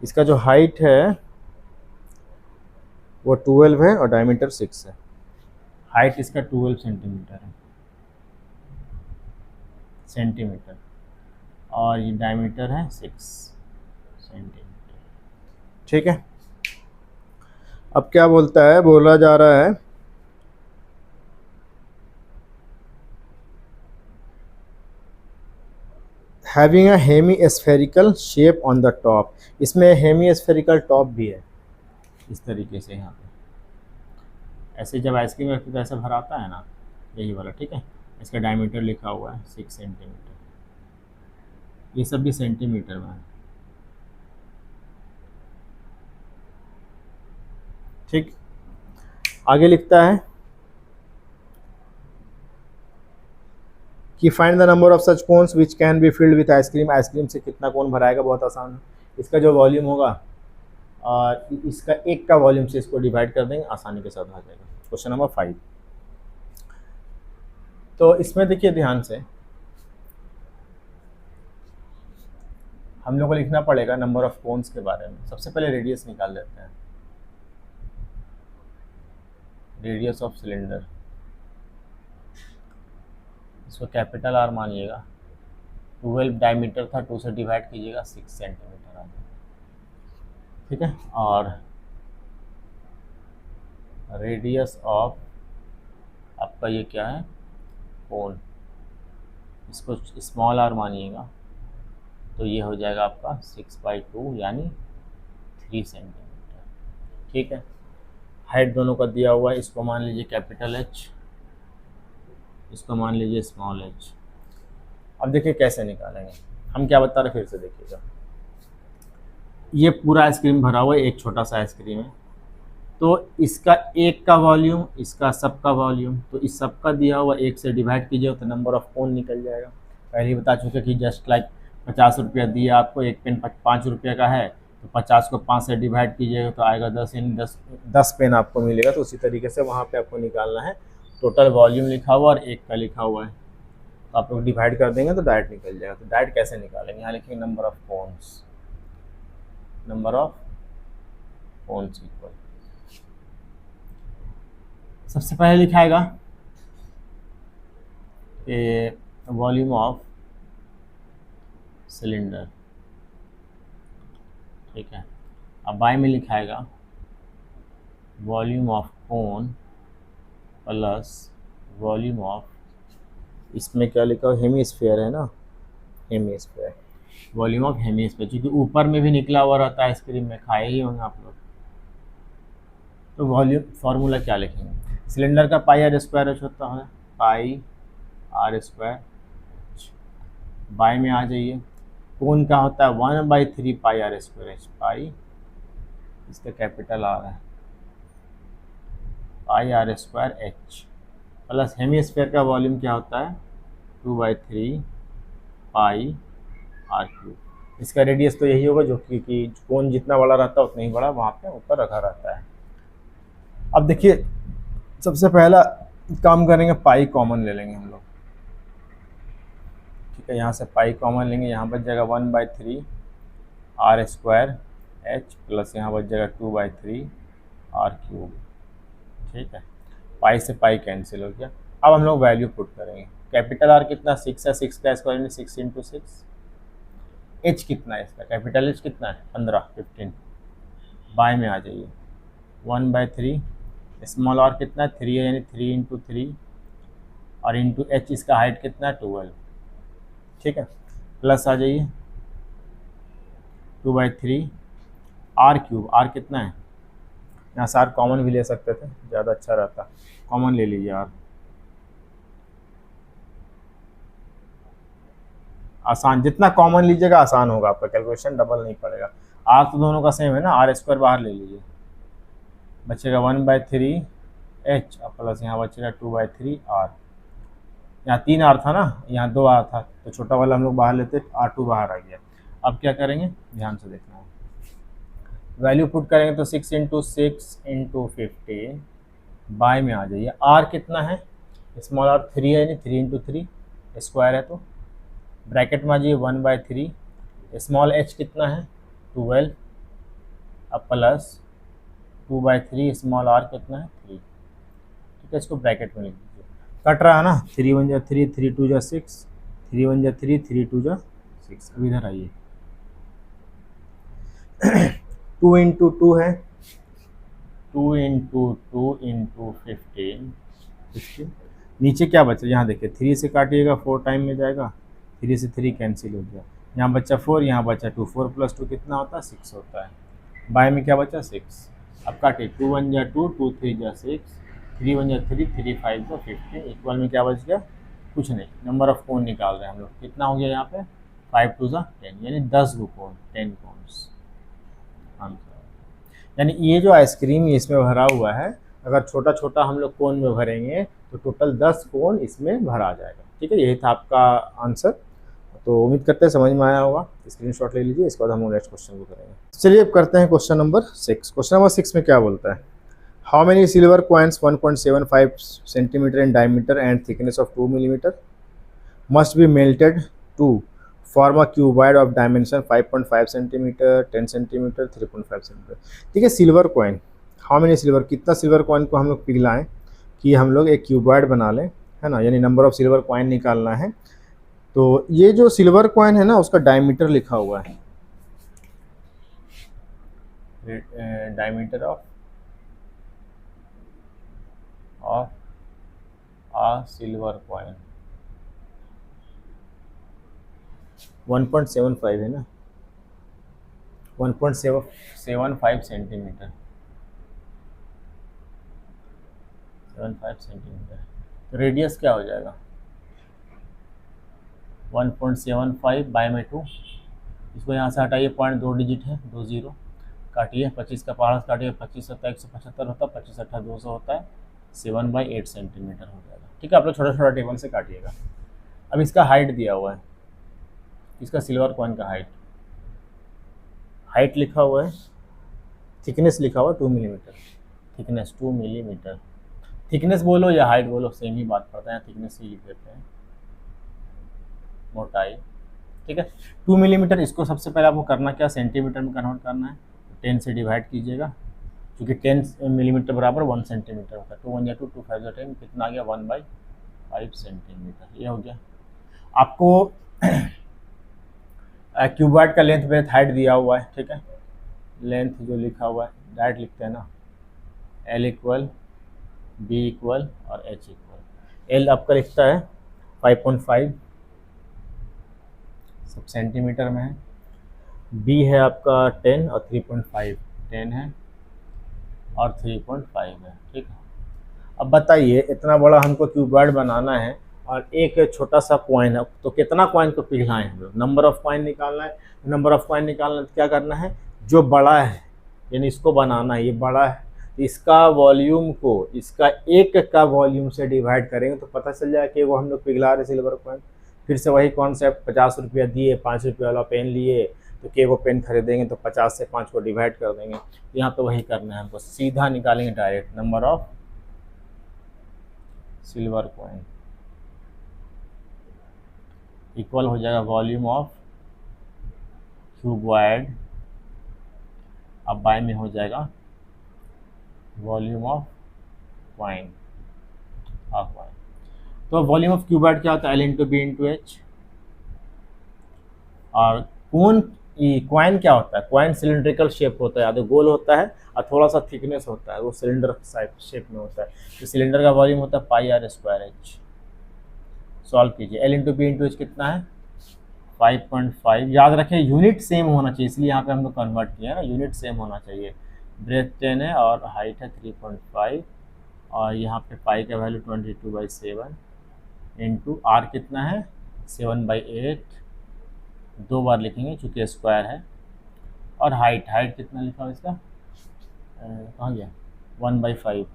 इसका जो हाइट है वो 12 है और डायमीटर 6 है। हाइट इसका 12 सेंटीमीटर है, सेंटीमीटर, और ये डायमीटर है 6 सेंटीमीटर। ठीक है, अब क्या बोलता है, बोला जा रहा है having a hemispherical shape on the top. इसमें हेमी स्फेरिकल टॉप भी है, इस तरीके से यहाँ पे ऐसे जब आइसक्रीम रखते तो ऐसा भराता है ना, यही वाला। ठीक है, इसका डायमीटर लिखा हुआ है 6 सेंटीमीटर, ये सब भी सेंटीमीटर में है। ठीक, आगे लिखता है कि find the number of such cones which can be filled with ice cream. Ice cream से कितना कोन भराएगा, बहुत आसान है। इसका जो वॉल्यूम होगा और इसका एक का वॉल्यूम से इसको डिवाइड कर देंगे, आसानी के साथ आ जाएगा। Question number 5। तो इसमें देखिए ध्यान से, हम लोग को लिखना पड़ेगा नंबर ऑफ कोन्स के बारे में। सबसे पहले रेडियस निकाल लेते हैं, रेडियस ऑफ सिलेंडर, इसको कैपिटल आर मानिएगा। 12 डायमीटर था, 2 से डिवाइड कीजिएगा 6 सेंटीमीटर आ जाएगा, ठीक है। और रेडियस ऑफ आपका ये क्या है, कोन, इसको स्मॉल आर मानिएगा, तो ये हो जाएगा आपका 6/2 यानी 3 सेंटीमीटर, ठीक है। हाइट दोनों का दिया हुआ है, इसको मान लीजिए कैपिटल एच, इसको मान लीजिए स्मॉल एच। अब देखिए कैसे निकालेंगे, हम क्या बता रहे फिर से देखिएगा। ये पूरा आइसक्रीम भरा हुआ है, एक छोटा सा आइसक्रीम है, तो इसका एक का वॉल्यूम, इसका सब का वॉल्यूम, तो इस सब का दिया हुआ एक से डिवाइड कीजिए तो नंबर ऑफ कोन निकल जाएगा। पहले ही बता चुके कि जस्ट लाइक 50 रुपया दिया आपको, एक पेन 5 रुपये का है, तो 50 को 5 से डिवाइड कीजिएगा तो आएगा 10, यानी 10 पेन आपको मिलेगा। तो उसी तरीके से वहाँ पे आपको निकालना है। टोटल वॉल्यूम लिखा हुआ और एक का लिखा हुआ है, तो आप लोग डिवाइड कर देंगे तो डायरेक्ट निकल जाएगा। तो डायरेक्ट कैसे निकालेंगे, यहाँ लिखेंगे number of cones, number of cones equal, सबसे पहले लिखाएगा ए वॉल्यूम ऑफ सिलेंडर, ठीक है। अब बाय में लिखाएगा volume of cone plus volume of, इसमें क्या लिखा हो, हेमीस्फीयर है ना, हेमीस्फीयर, वॉल्यूम ऑफ हेमीस्फीयर, क्योंकि ऊपर में भी निकला हुआ रहता है आइसक्रीम में, खाए ही होंगे आप लोग। तो वॉल्यूम फार्मूला क्या लिखेंगे, सिलेंडर का पाई आर स्क्वायर एच होता है, पाई आर स्क्वायर, बाय में आ जाइए, कोन का होता है 1/3 pi R square H, pi इसका कैपिटल आर है, pi R square H, plus hemisphere का वॉल्यूम क्या होता है 2/3 पाई आर क्यूब। इसका रेडियस तो यही होगा, जो कि कोन जितना बड़ा रहता है उतना ही बड़ा वहाँ पे ऊपर रखा रहता है। अब देखिए सबसे पहला काम करेंगे, पाई कॉमन ले लेंगे हम लोग, ठीक है। यहाँ से पाई कॉमन लेंगे, यहाँ बच जाएगा 1/3 आर स्क्वायर एच, प्लस यहाँ बच जाएगा 2/3 आर क्यूब, ठीक है। पाई से पाई कैंसिल हो गया। अब हम लोग वैल्यू पुट करेंगे, कैपिटल आर कितना 6 है, 6 का स्क्वायर यानी 6 × 6, एच कितना है इसका, कैपिटल एच कितना है 15, बाय में आ जाइए 1/3, स्मॉल आर कितना है 3 है, यानी 3 × 3, और इंटू एच, इसका हाइट कितना है 12, ठीक है। प्लस आ जाइए 2/3 आर क्यूब, आर कितना है, यहाँ से आर कॉमन भी ले सकते थे, ज़्यादा अच्छा रहता, कॉमन ले लीजिए आर, आसान, जितना कॉमन लीजिएगा आसान होगा आपका, कैलकुलेशन डबल नहीं पड़ेगा। आर तो दोनों का सेम है ना, आर स्क्वायर बाहर ले लीजिए, बचेगा 1/3 एच, प्लस यहाँ बचेगा 2/3 आर, यहाँ 3 आर था ना, यहाँ 2 आर था, तो छोटा वाला हम लोग बाहर लेते, R2 बाहर आ गया। अब क्या करेंगे, ध्यान से देखना है, वैल्यू पुट करेंगे तो 6 × 6 × 50, बाय में आ जाइए, आर कितना है, स्मॉल आर 3 है, यानी 3 × 3 स्क्वायर है, तो ब्रैकेट में आ जाइए 1/3, स्मॉल एच कितना है 12, अब प्लस 2/3 स्मॉल आर कितना है 3, ठीक है। इसको ब्रैकेट में लिख दीजिए, कट रहा है ना, 3 × 1 = 3, 3 × 2 = 6, 3 × 1 = 3, 3 × 2 = 6। अब इधर आइए 2 × 2 है, 2 × 2 × 15, नीचे क्या बचा, यहाँ देखिए 3 से काटिएगा 4 टाइम में जाएगा, 3 से 3 कैंसिल हो गया, यहाँ बचा 4, यहाँ बचा 2, 4 + 2 कितना होता है 6 होता है, बाय में क्या बचा 6। अब काटिए 2 × 1 = 2, 2 × 3 = 6, 3 × 1 = 3, 3 × 5 = 15, इक्वल में क्या बच गया, कुछ नहीं। नंबर ऑफ कोन निकाल रहे हैं हम लोग, कितना हो गया यहाँ पे 5 × 2 = 10, यानी 10 गो कोन, 10 कोन्स आंसर। यानी ये जो आइसक्रीम इसमें भरा हुआ है, अगर छोटा छोटा हम लोग कोन में भरेंगे तो टोटल 10 कोन इसमें भरा जाएगा। ठीक है, यही था आपका आंसर। तो उम्मीद करते हैं समझ में आया होगा। स्क्रीनशॉट ले लीजिए, इसके बाद हम नेक्स्ट क्वेश्चन को करेंगे। चलिए अब करते हैं क्वेश्चन नंबर 6। क्वेश्चन नंबर 6 में क्या बोलता है, how many silver coins 1.75 centimeter in diameter and thickness of 2 millimeter must be melted to form a cuboid of dimension 5.5 centimeter, 10 centimeter, 3.5 centimeter. ठीक है, silver coin, how many silver, कितना silver coin को हम लोग पिघलाएं कि हम लोग एक क्यूबॉइड बना लें, है ना, यानी नंबर ऑफ सिल्वर कॉइन निकालना है। तो ये जो सिल्वर कॉइन है ना, उसका डायमीटर लिखा हुआ है, diameter of a silver coin 1.75 है ना, 1.75 सेंटीमीटर, 75 सेंटीमीटर। तो रेडियस क्या हो जाएगा, 1.75 बाय में 2, इसको यहाँ से हटाइए, पॉइंट 2 डिजिट है, 2 0 काटिए, 25 का पारा काटिए, 25 7 175 होता है, 25 8 200 होता है, 7/8 सेंटीमीटर हो जाएगा। ठीक है, आप लोग छोटा छोटा टेबल से काटिएगा। अब इसका हाइट दिया हुआ है, इसका सिल्वर कॉइन का हाइट लिखा हुआ है, थिकनेस लिखा हुआ है 2 मिलीमीटर, थिकनेस 2 मिलीमीटर। थिकनेस बोलो या हाइट बोलो सेम ही बात पड़ता है, थिकनेस ही लिख देते हैं, मोटाई। ठीक है, 2 मिलीमीटर, इसको सबसे पहले आपको करना क्या, सेंटीमीटर में कन्वर्ट करना है। 10 से डिवाइड कीजिएगा, क्योंकि 10 मिलीमीटर बराबर 1 सेंटीमीटर होता है। 2 1 2 2 5 10, कितना आ गया, 1/5 सेंटीमीटर। ये हो गया। आपको क्यूबॉइड का लेंथ ब्रेथ हाइट दिया हुआ है। ठीक है, लेंथ जो लिखा हुआ है डायरेक्ट लिखते हैं ना, L इक्वल, B इक्वल और H इक्वल। L आपका लिखता है 5.5, सब सेंटीमीटर में है। B है आपका 10 और 3.5, 10 है और 3.5 है। ठीक है, अब बताइए इतना बड़ा हमको क्यूबॉइड बनाना है और एक छोटा सा कॉइन है, तो कितना कॉइन को पिघलाएं हम लोग, नंबर ऑफ कॉइन निकालना है। नंबर ऑफ कॉइन निकालना है तो क्या करना है, जो बड़ा है यानी इसको बनाना है, ये बड़ा है, इसका वॉल्यूम को इसका एक का वॉल्यूम से डिवाइड करेंगे तो पता चल जाएगा कि वो हम लोग पिघला रहे सिल्वर कॉइन। फिर से वही कॉन्सेप्ट, 50 रुपया दिए, 5 रुपये वाला पेन लिए तो के वो पेन खरीदेंगे तो 50 से 5 को डिवाइड कर देंगे। यहाँ पे वही करना है हमको, सीधा निकालेंगे direct, number of silver coin equal हो जाएगा वॉल्यूम ऑफ क्यूबॉइड, अब बाय में हो जाएगा वॉल्यूम ऑफ कॉइन, तो वॉल्यूम ऑफ क्यूबॉइड क्या होता है, L into B into H. और कॉइन क्या होता है, कॉइन सिलिंड्रिकल शेप होता है, या तो गोल होता है और थोड़ा सा थिकनेस होता है, वो सिलेंडर शेप में होता है। तो सिलेंडर का वॉल्यूम होता है πr²h। सॉल्व कीजिए, L into B into H कितना है, 5.5। याद रखें यूनिट सेम होना चाहिए, इसलिए यहाँ पे हम लोग कन्वर्ट किया है ना, यूनिट सेम होना चाहिए। ब्रेथ 10 है और हाइट है 3.5 और यहाँ पे पाई का वैल्यू 22/7 इंटू आर कितना है 7/8, 2 बार लिखेंगे चूँकि स्क्वायर है। और हाइट कितना लिखा हुआ इसका, कहाँ गया, 1/5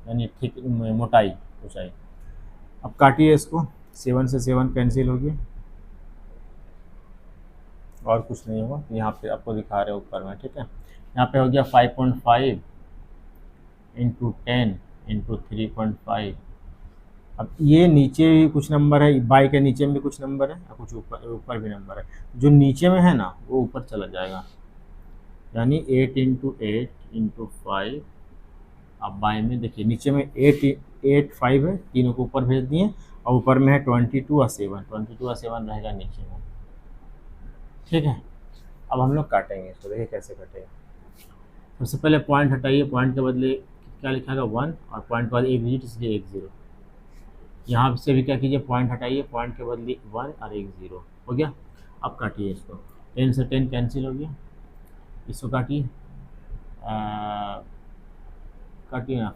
यानी ठीक मोटाई, ऊंचाई। अब काटिए इसको, 7 से 7 कैंसिल होगी और कुछ नहीं होगा। यहाँ पे आपको दिखा रहे हो ऊपर में। ठीक है, यहाँ पे हो गया 5.5 इंटू 10 इंटू 3.5। अब ये नीचे भी कुछ नंबर है, बाई के नीचे में भी कुछ नंबर है और कुछ ऊपर भी नंबर है। जो नीचे में है ना वो ऊपर चला जाएगा, यानी 8 इंटू 8 इंटू 5। अब बाई में देखिए नीचे में 8 5 है, तीनों को ऊपर भेज दिए और ऊपर में है 22 और 7, 22 और 7 रहेगा नीचे में। ठीक है, अब हम लोग काटेंगे इसको, देखिए कैसे कटेगा। सबसे पहले पॉइंट हटाइए, पॉइंट के बदले क्या लिखा है 1 और पॉइंट के बाद एक डिजिट, इसलिए 1 0। यहाँ से भी क्या कीजिए, पॉइंट हटाइए, पॉइंट के बदले 1 और 1 0 हो गया। अब काटिए इसको, 10 से 10 कैंसिल हो गया, इसको काटिए, काटिए ना,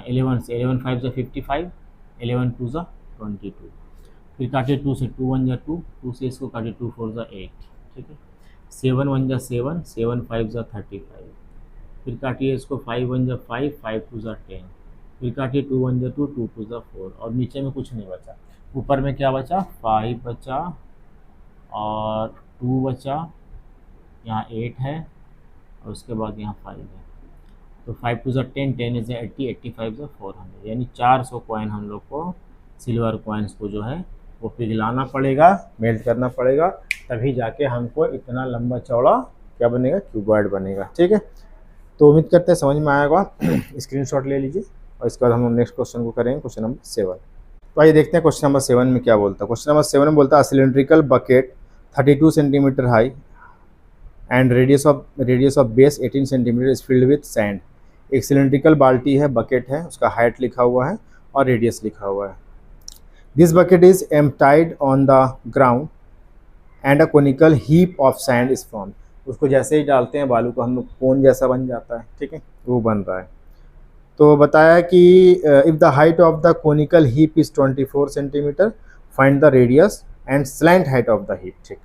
11 से 11 5 से 55, 11 2 से 22, फिर काटिए 2 से 2 1 जा 2, 2 से इसको काटिए 2 4 जा 8। ठीक है, 7 1 जा 7, 7 5 जा 35, फिर काटिए इसको, 5 1 जा 5, 5 2 जा 10, फिर काटिए 2 1 जा 2, 2 2 जा 4, और नीचे में कुछ नहीं बचा। ऊपर में क्या बचा, 5 बचा और 2 बचा, यहाँ 8 है और उसके बाद यहाँ 5 है। तो 5 2 जा 10, 10 इज 80, 85 जा 400, यानी 400 कॉइन हम लोग को सिल्वर कॉइन्स को जो है वो पिघलाना पड़ेगा, मेल्ट करना पड़ेगा, तभी जाके हमको इतना लंबा चौड़ा क्या बनेगा, क्यूबॉइड बनेगा। ठीक है, तो उम्मीद करते हैं समझ में आया होगा। स्क्रीनशॉट ले लीजिए और इसके बाद हम लोग नेक्स्ट क्वेश्चन को करेंगे, क्वेश्चन नंबर 7। तो आइए देखते हैं क्वेश्चन नंबर 7 में क्या बोलता है। क्वेश्चन नंबर 7 में बोलता है cylindrical bucket 32 centimetre high and radius of base 18 centimetre is filled with sand. एक सिलेंड्रिकल बाल्टी है, बकेट है, उसका हाइट लिखा हुआ है और रेडियस लिखा हुआ है। This bucket is emptied on the ground and a conical heap of sand is form. उसको जैसे ही डालते हैं बालू को हम लोग कोन जैसा बन जाता है। ठीक है, वो बन रहा है। तो बताया कि if the height of the conical heap is 24 centimetre, find the radius and slant height of the heap. ठीक,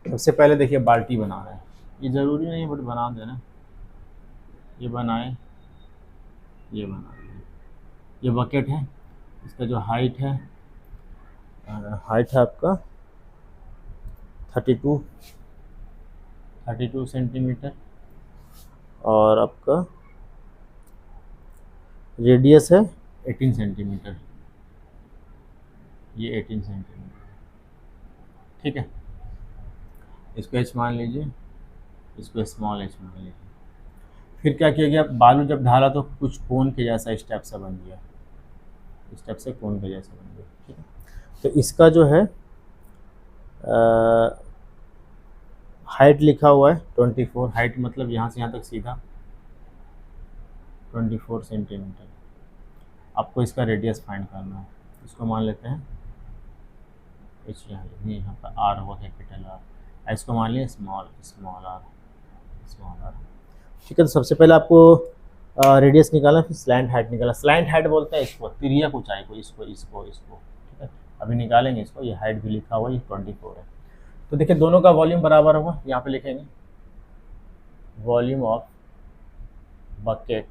सबसे पहले देखिए बाल्टी बना रहे हैं, ये ज़रूरी नहीं है बट बना देना, ये बनाए, ये बना दें। ये बकेट है, इसका जो हाइट है आपका 32 सेंटीमीटर और आपका रेडियस है 18 सेंटीमीटर, ये 18 सेंटीमीटर। ठीक है, इसको एच मान लीजिए, इसको स्मॉल एच मान लीजिए। फिर क्या किया गया, बालू जब ढाला तो कुछ कोन के जैसा स्टेप सा बन गया, स्टेप से कोन के जैसा बन गया। ठीक है, तो इसका जो है हाइट लिखा हुआ है 24, हाइट मतलब यहाँ से यहाँ तक सीधा 24 सेंटीमीटर। आपको इसका रेडियस फाइंड करना है, इसको मान लेते हैं एच, यहाँ पर आर होगा, कैपिटल आर, इसको मान लिया स्मॉल आर। ठीक है, तो सबसे पहले आपको रेडियस निकालना, फिर स्लैंट हाइट निकालना। स्लैंट हाइट बोलते हैं इसको, तिरिया ऊंचाई को, इसको। ठीक है, अभी निकालेंगे इसको। ये हाइट भी लिखा हुआ है, ये 24 है। तो देखिए दोनों का वॉल्यूम बराबर होगा, यहाँ पे लिखेंगे volume of bucket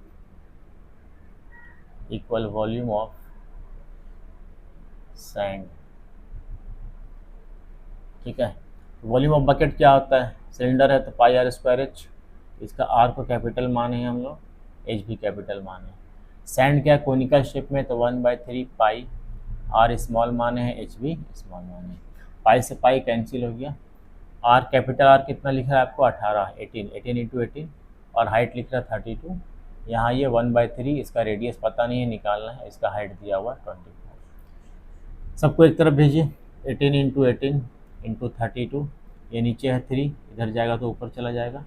equal volume of sand. ठीक है, वॉल्यूम ऑफ बकेट क्या होता है, सिलेंडर है तो पाई आर स्क्वायर एच, इसका आर को कैपिटल माने हैं हम लोग, एच भी कैपिटल माने। सैंड क्या कोनिकल शेप में, तो 1/3 पाई, आर स्मॉल माने हैं, एच भी स्मॉल माने हैं। पाई से पाई कैंसिल हो गया, आर कैपिटल आर कितना लिखा है आपको 18, 18 इंटू 18, और हाइट लिख रहा है 32। यहाँ ये 1/3, इसका रेडियस पता नहीं है, निकालना है। इसका हाइट दिया हुआ 24। सबको एक तरफ भेजिए, 18 इंटू 18 इंटू 32, ये नीचे है 3, इधर जाएगा तो ऊपर चला जाएगा,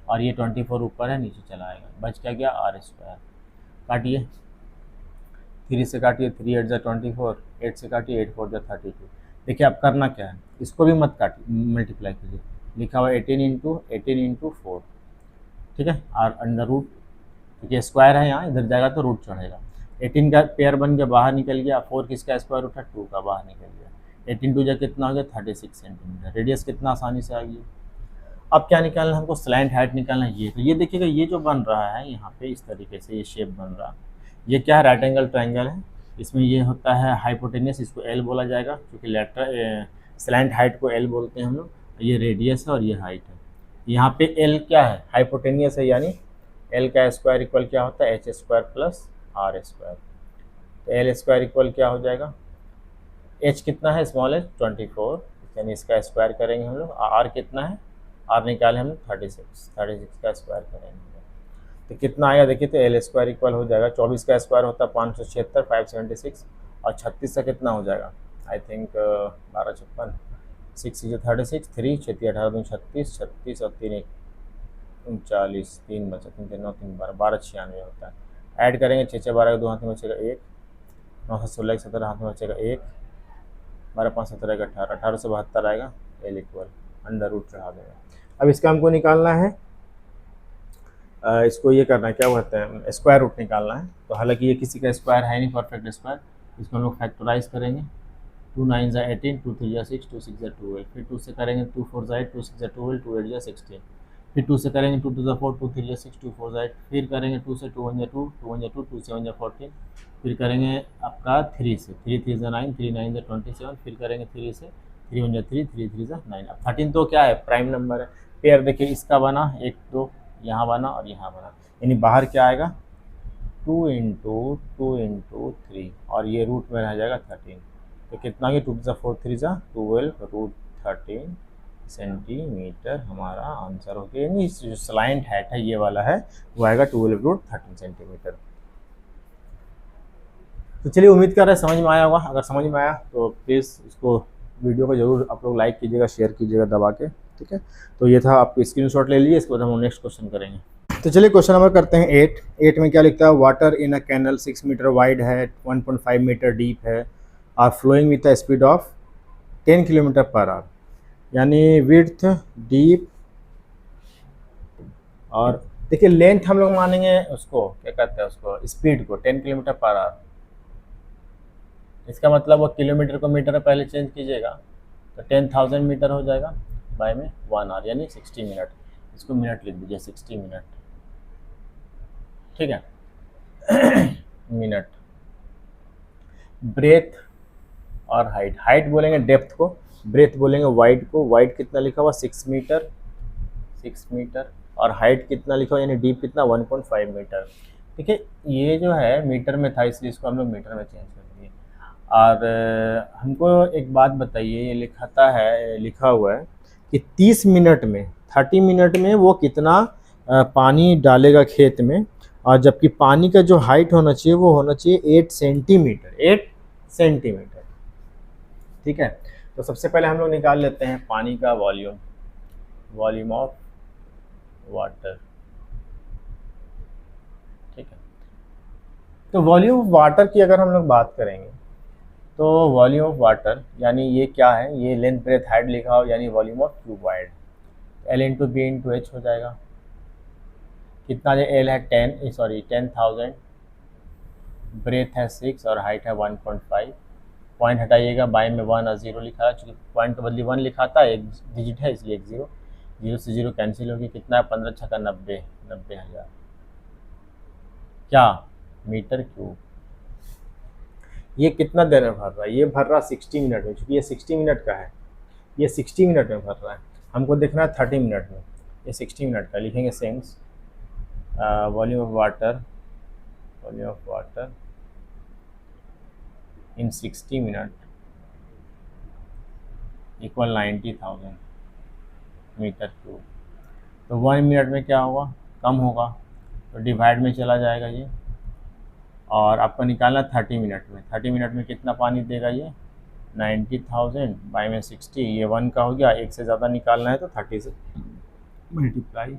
और ये 24 ऊपर है, नीचे चला आएगा, बच क्या गया आर स्क्वायर। काटिए, 3 से काटिए, 3 8 जा 24, 8 से काटिए, 8 4 जा 32। देखिए अब करना क्या है, इसको भी मत काटिए, मल्टीप्लाई कीजिए, लिखा हुआ 18 इंटू 4। ठीक है, और अंडर रूट, क्योंकि स्क्वायर है यहाँ, इधर जाएगा तो रूट चढ़ेगा। 18 का पेयर बन गया, बाहर निकल गया, 4 किसका स्क्वायर रूट है, 2 का, बाहर निकल गया। 18 2 जा कितना हो गया 36 सेंटीमीटर। रेडियस कितना आसानी से आ गई। अब क्या निकालना है हमको, स्लैंट हाइट निकालना है। ये तो ये देखिएगा, ये जो बन रहा है यहाँ पे इस तरीके से ये शेप बन रहा है, ये क्या है, राइट एंगल ट्रायंगल है। इसमें ये होता है हाइपोटेनियस, इसको एल बोला जाएगा, क्योंकि लेटर स्लैंट हाइट को एल बोलते हैं हम लोग। ये रेडियस है और ये हाइट है। यहाँ पे एल क्या है, हाइपोटेनियस है, यानी एल का स्क्वायर इक्वल क्या होता है, H square plus R square. तो एल स्क्वायर इक्वल क्या हो जाएगा, एच कितना है, स्मॉल एच 24, यानी इसका स्क्वायर करेंगे हम लोग। आर कितना है, आर निकाले हम लोग 36 का स्क्वायर करेंगे तो कितना आएगा, देखिए तो एल स्क्वायर इक्वल हो जाएगा, 24 का स्क्वायर होता है 576, 576, और 36 का कितना हो जाएगा, आई थिंक 12 56, 6 36, 3 6 18 2 36, 36 और 3 39, 3 बचा, 3 3 9 3 12, 12 96 होता है। ऐड करेंगे, 6 6 12 2 हाथ में बचेगा 1, 9 7 16 17 हाथ में बचेगा 1, 12 5 17 18, 18 से 72 आएगा, एल इक्वल अंडर रूट चढ़ा देगा। अब इसका हमको निकालना है, इसको ये करना है, क्या कहते हैं, स्क्वायर रूट निकालना है। तो हालांकि ये किसी का स्क्वायर है नहीं, परफेक्ट स्क्वायर, इसको हम लोग फैक्टराइज करेंगे। 2 9 जा 18, 2 3 जा 6, 2 6 जा 12, फिर 2 से करेंगे, 2 4 जा 8, 2 6 जा 12, 2 8 जा 16, फिर 2 से करेंगे 2 टू ज़ा 4, 2 3 ज़ा 6, 2 4 ज़ा 8, फिर करेंगे 2 से 2 1 ज़ा 2, 2 1 ज़ा 2, 2 7 ज़ा 14, फिर करेंगे आपका 3 से 3 3 ज़ा 9, 3 9 ज़ा 27, फिर करेंगे 3 से 3 1 ज़ा 3, 3 3 ज़ा 9। अब 13 तो क्या है, प्राइम नंबर है। पेयर देखिए इसका बना 1 2 यहाँ बना और यहाँ बना, यानी बाहर क्या आएगा 2 इंटू 2 इंटू 3 और ये रूट में रह जाएगा 13। तो कितना ये 2 ज़ा 4 3 ज़ा 12 रूट 13 सेंटीमीटर हमारा आंसर हो गया। यानी इस जो स्लाइंट हैट है ये वाला है वो आएगा 12 रूट 13 सेंटीमीटर। तो चलिए उम्मीद कर रहे हैं समझ में आया होगा। अगर समझ में आया तो प्लीज़ इसको वीडियो को ज़रूर आप लोग लाइक कीजिएगा, शेयर कीजिएगा दबा के, ठीक है। तो ये था, आप स्क्रीनशॉट ले लीजिए, इसके बाद हम नेक्स्ट क्वेश्चन करेंगे। तो चलिए क्वेश्चन नंबर करते हैं 8 में क्या लिखता है, water in a canal 6 meter wide है, 1.5 मीटर डीप है, are flowing with a speed of 10 kilometer per hour. यानी विड्थ, डीप और देखिए लेंथ हम लोग मानेंगे उसको क्या कहते हैं, उसको स्पीड को 10 किलोमीटर पर आवर। इसका मतलब वो किलोमीटर को मीटर में पहले चेंज कीजिएगा तो 10,000 मीटर हो जाएगा बाय में 1 आवर, यानी 60 मिनट। इसको मिनट लिख दीजिए, 60 मिनट, ठीक है। मिनट। ब्रेथ और हाइट, हाइट बोलेंगे डेप्थ को, ब्रेथ बोलेंगे वाइड को। वाइड कितना लिखा हुआ 6 मीटर, 6 मीटर, और हाइट कितना लिखा हुआ यानी डीप कितना 1.5 मीटर। ठीक है, ये जो है मीटर में था इसलिए इसको हम लोग मीटर में चेंज कर दिए। और हमको एक बात बताइए, ये लिखा हुआ है कि 30 मिनट में 30 मिनट में वो कितना पानी डालेगा खेत में, और जबकि पानी का जो हाइट होना चाहिए वो होना चाहिए 8 सेंटीमीटर, 8 सेंटीमीटर। ठीक है, तो सबसे पहले हम लोग निकाल लेते हैं पानी का वॉल्यूम, वॉल्यूम ऑफ वाटर। ठीक है, तो वॉल्यूम ऑफ वाटर की अगर हम लोग बात करेंगे तो वॉल्यूम ऑफ वाटर यानी ये क्या है, ये लेंथ ब्रेथ हाइट लिखा हो यानी volume of cube wide, L into B into H हो जाएगा। कितना है, L है 10,000, ब्रेथ है 6 और हाइट है 1.5। पॉइंट हटाइएगा, बाई में 1 और 0 लिखा है, चूँकि पॉइंट के बदले 1 लिखा था, एक डिजिट है इसलिए एक 0, 0 से 0 कैंसिल होगी। कितना है 15 छक्का 90, 90,000 क्या मीटर क्यूब। ये कितना देर में भर रहा है, ये भर रहा 60 मिनट में, चूँकि ये 60 मिनट का है, ये 60 मिनट में भर रहा है। हमको देखना है 30 मिनट में, ये 60 मिनट का लिखेंगे सेंस volume of water, volume of water in 60 minute equal 90,000 meter cube. तो 1 मिनट में क्या होगा, कम होगा, तो डिवाइड में चला जाएगा ये, और आपको निकालना 30 मिनट में। 30 मिनट में कितना पानी देगा ये 90,000 बाई में 60, ये 1 का हो गया, एक से ज़्यादा निकालना है तो 30 से मल्टीप्लाई,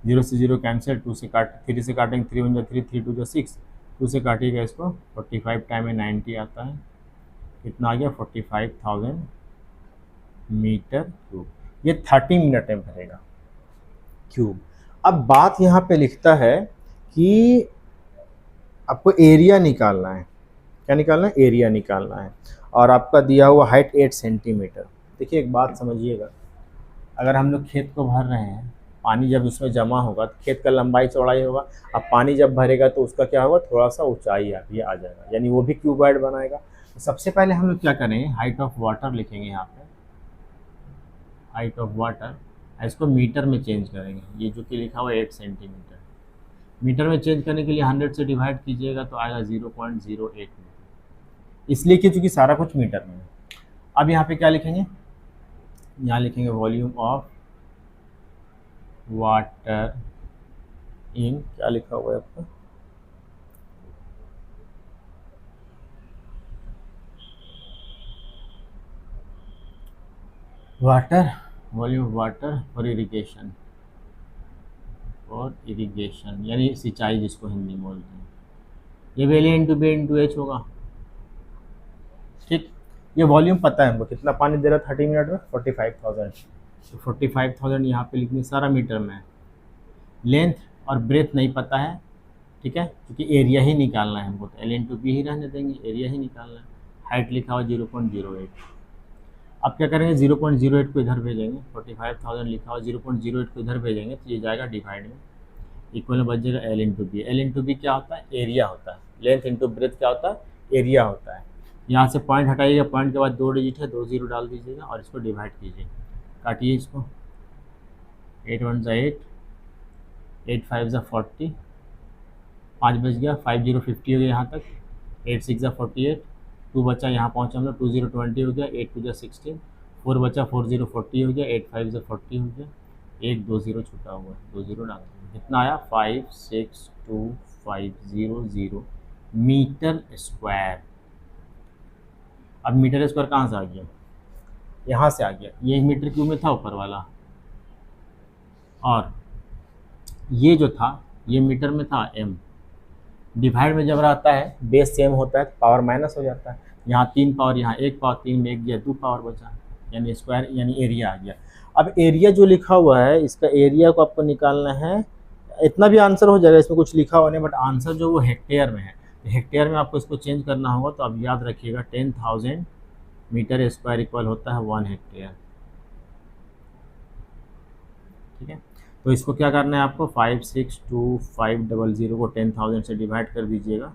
0 से 0 कैंसिल, 2 से काट 3 से काटेंगे, 3 1 3, 3 2 6, 2 से काटिएगा इसको, 45 टाइम में 90 आता है, कितना आ गया 45,000 मीटर क्यूब। ये 30 मिनट में भरेगा क्यूब। अब बात यहाँ पे लिखता है कि आपको एरिया निकालना है, क्या निकालना है, एरिया निकालना है, और आपका दिया हुआ हाइट 8 सेंटीमीटर। देखिए एक बात समझिएगा, अगर हम लोग खेत को भर रहे हैं, पानी जब उसमें जमा होगा तो खेत का लंबाई चौड़ाई होगा, अब पानी जब भरेगा तो उसका क्या होगा, थोड़ा सा ऊंचाई ये आ जाएगा, यानी वो भी क्यूबॉइड बनाएगा। तो सबसे पहले हम लोग क्या करेंगे, हाइट ऑफ वाटर लिखेंगे यहाँ पे, हाइट ऑफ वाटर, इसको मीटर में चेंज करेंगे, ये जो कि लिखा हुआ है 8 सेंटीमीटर, मीटर में चेंज करने के लिए 100 से डिवाइड कीजिएगा तो आएगा 0.08 मीटर, इसलिए कि चूँकि सारा कुछ मीटर में है। अब यहाँ पे क्या लिखेंगे, यहाँ लिखेंगे वॉल्यूम ऑफ वाटर इन, क्या लिखा हुआ है आपका, water, volume of water for irrigation, और इरिगेशन यानी सिंचाई जिसको हिंदी में बोलते हैं, ये value into B into H होगा। ठीक, ये वॉल्यूम पता है हमको कितना पानी दे रहा है 30 मिनट में, 45,000, तो 45,000 यहाँ पे लिखने, सारा मीटर में है। लेंथ और ब्रेथ नहीं पता है, ठीक है, क्योंकि एरिया ही निकालना है हमको, तो L इंटू बी ही रहने देंगे, एरिया ही निकालना है। हाइट लिखा हुआ 0.08, अब क्या करेंगे, 0.08 को इधर भेजेंगे, 45,000 लिखा हुआ, 0.08 को इधर भेजेंगे तो ये जाएगा डिवाइड में, इक्वल में बच जाएगा L into B. L into B क्या होता है, एरिया होता है। लेंथ इंटू ब्रेथ क्या होता है, एरिया होता है। यहाँ से पॉइंट हटाइएगा, पॉइंट के बाद 2 डिजिट है, 2 0 डाल दीजिएगा और इसको डिवाइड कीजिए, काटिए इसको, 8 1 ज़ा 8, 8 5 ज़ा 40, 5 बच गया, 5 0 50 हो गया यहाँ तक, 8 6 ज़ा 48, 2 बचा, यहाँ पहुँचा हम लोग, 2 0 20 हो गया, 8 2 ज़ा 16, 4 बचा, 4 0 40 हो गया, 8 5 ज़ा 40 हो गया, 1 2 0 छूटा हुआ है, 2 0 डाल दिया, कितना आया 56250 मीटर स्क्वायर। अब मीटर स्क्वायर कहाँ से आ गया, यहाँ से आ गया, ये मीटर क्यूब में था ऊपर वाला, और ये जो था ये मीटर में था एम। डिवाइड में जब रहता है बेस सेम होता है तो पावर माइनस हो जाता है, यहाँ 3 पावर, यहाँ 1 पावर, 3 में 1 गया, 2 पावर बचा, यानी स्क्वायर यानी एरिया आ गया। अब एरिया जो लिखा हुआ है इसका एरिया को आपको निकालना है, इतना भी आंसर हो जाएगा, इसमें कुछ लिखा हुआ नहीं, बट आंसर जो वो हेक्टेयर में है, तो हेक्टेयर में आपको इसको चेंज करना होगा। तो अब याद रखिएगा 10,000 मीटर स्क्वायर इक्वल होता है 1 हेक्टेयर, ठीक है। तो इसको क्या करना है आपको, 562,500 को 10,000 से डिवाइड कर दीजिएगा,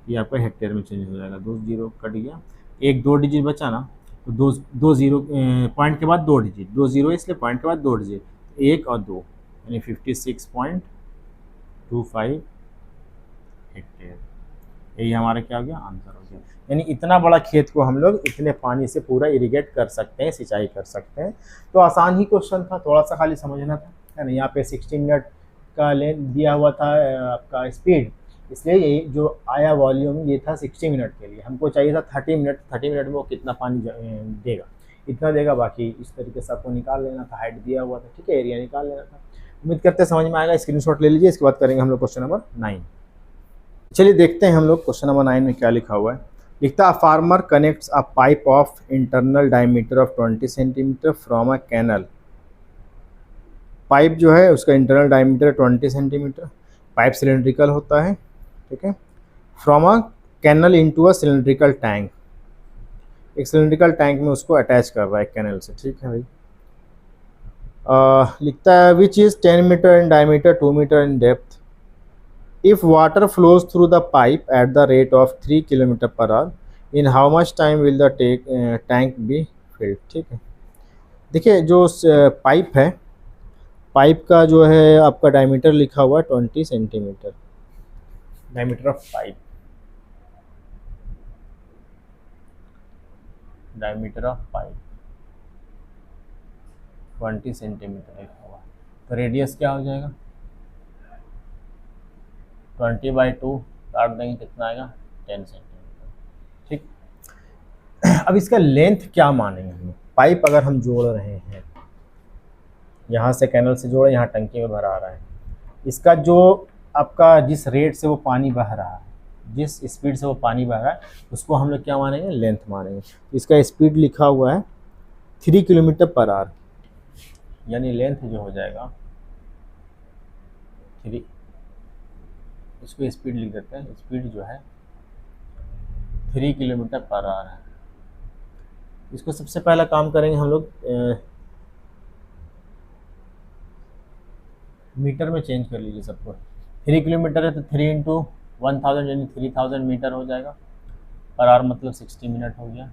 ये आपका हेक्टेयर में चेंज हो जाएगा। 2 0 कट गया, एक 2 डिजिट बचा ना, तो 2 0 पॉइंट के बाद 2 डिजिट, 2 0 इसलिए पॉइंट के बाद 2 डिजिट, 1 और 2 यानी 56.25 हेक्टेयर, यही हमारा क्या हो गया, आंसर हो गया। यानी इतना बड़ा खेत को हम लोग इतने पानी से पूरा इरिगेट कर सकते हैं, सिंचाई कर सकते हैं। तो आसान ही क्वेश्चन था, थोड़ा सा खाली समझना था, है ना। यहाँ पे 60 मिनट का लेंथ दिया हुआ था आपका स्पीड, इसलिए ये जो आया वॉल्यूम ये था 60 मिनट के लिए, हमको चाहिए था 30 मिनट। 30 मिनट में वो कितना पानी देगा, इतना देगा, बाकी इस तरीके से आपको निकाल लेना था, हाइट दिया हुआ था, ठीक है, एरिया निकाल लेना था। उम्मीद करते हैं समझ में आएगा, स्क्रीनशॉट ले लीजिए। इसके बाद करेंगे हम लोग क्वेश्चन नंबर 9। चलिए देखते हैं हम लोग क्वेश्चन नंबर 9 में क्या लिखा हुआ है। लिखता है farmer connects a pipe of internal diameter of 20 centimeter from a canal. Pipe जो है उसका internal diameter 20 centimeter, pipe cylindrical होता है, ठीक है, from a canal into a cylindrical tank, एक सिलेंड्रिकल टैंक में उसको अटैच कर रहा है कैनल से, ठीक है भाई। लिखता है which is 10 meter in diameter, 2 meter in depth, if water flows through the pipe at the rate of 3 kilometre per our, in how much time will the tank be filled। ठीक है, देखिए जो पाइप है, pipe का जो है आपका diameter लिखा हुआ है 20 centimetre, diameter of pipe, diameter of pipe 20 centimetre लिखा हुआ है, तो रेडियस क्या हो जाएगा, 20/2 काट देंगे, कितना आएगा 10 सेंटीमीटर, ठीक। अब इसका लेंथ क्या मानेंगे हम, पाइप अगर हम जोड़ रहे हैं, यहाँ से कैनल से जोड़े, यहाँ टंकी में भरा रहा है, इसका जो आपका जिस रेट से वो पानी बह रहा है, जिस स्पीड से वो पानी बह रहा है, उसको हम लोग क्या मानेंगे, लेंथ मानेंगे। इसका स्पीड लिखा हुआ है 3 किलोमीटर पर आवर, यानी लेंथ जो हो जाएगा 3, इसको स्पीड लिख देते हैं, स्पीड जो है 3 किलोमीटर पर आवर है। इसको सबसे पहला काम करेंगे हम लोग मीटर में चेंज कर लीजिए सबको। 3 किलोमीटर है तो 3 इंटू 1000 यानी 3000 मीटर हो जाएगा पर आवर, मतलब 60 मिनट हो गया।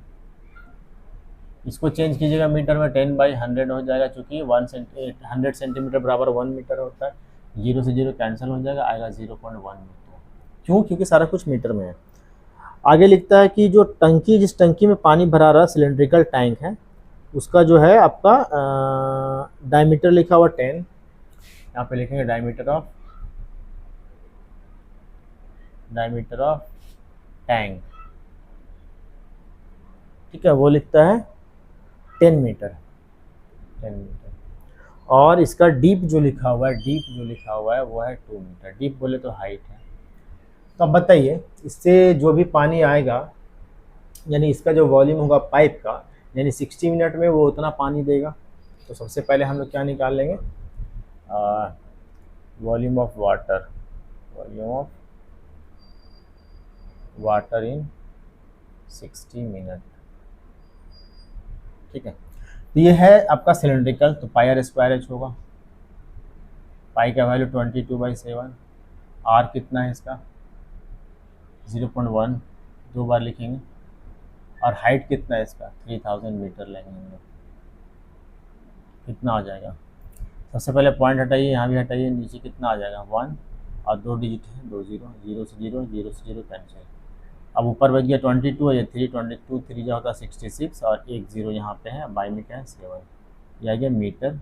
इसको चेंज कीजिएगा मीटर में, 10/100 हो जाएगा, चूँकि 100 सेंटीमीटर बराबर 1 मीटर होता है, 0 से 0 कैंसिल हो जाएगा, आएगा 0.1 मीटर। क्यों, क्योंकि सारा कुछ मीटर में है। आगे लिखता है कि जो टंकी, जिस टंकी में पानी भरा रहा सिलेंड्रिकल टैंक है, उसका जो है आपका डायमीटर लिखा हुआ 10, यहाँ पे लिखेंगे डायमीटर ऑफ टैंक, ठीक है, वो लिखता है 10 मीटर, और इसका डीप जो लिखा हुआ है, वो है 2 मीटर। डीप बोले तो हाइट है। तो अब बताइए, इससे जो भी पानी आएगा, यानी इसका जो वॉल्यूम होगा पाइप का, यानी 60 मिनट में वो उतना पानी देगा। तो सबसे पहले हम लोग क्या निकाल लेंगे, volume of water in 60 minute, ठीक है। तो ये है आपका सिलेंड्रिकल, तो पाई आर स्क्वायर एच होगा, पाई का वैल्यू 22/7, आर कितना है इसका 0.1, 2 बार लिखेंगे, और हाइट कितना है इसका 3000 मीटर लेंगे हम लोग, कितना आ जाएगा। सबसे पहले पॉइंट हटाइए, यहाँ भी हटाइए, नीचे कितना आ जाएगा 1 और 2 डिजिट है 2 0, 0 से 0, 0 से 0 कैंसिल। अब ऊपर बच गया 22 है, ये 3, 22 3 जा होता है 66, और एक 0 यहाँ पे है, बाई में क्या है 7, ये आ गया मीटर।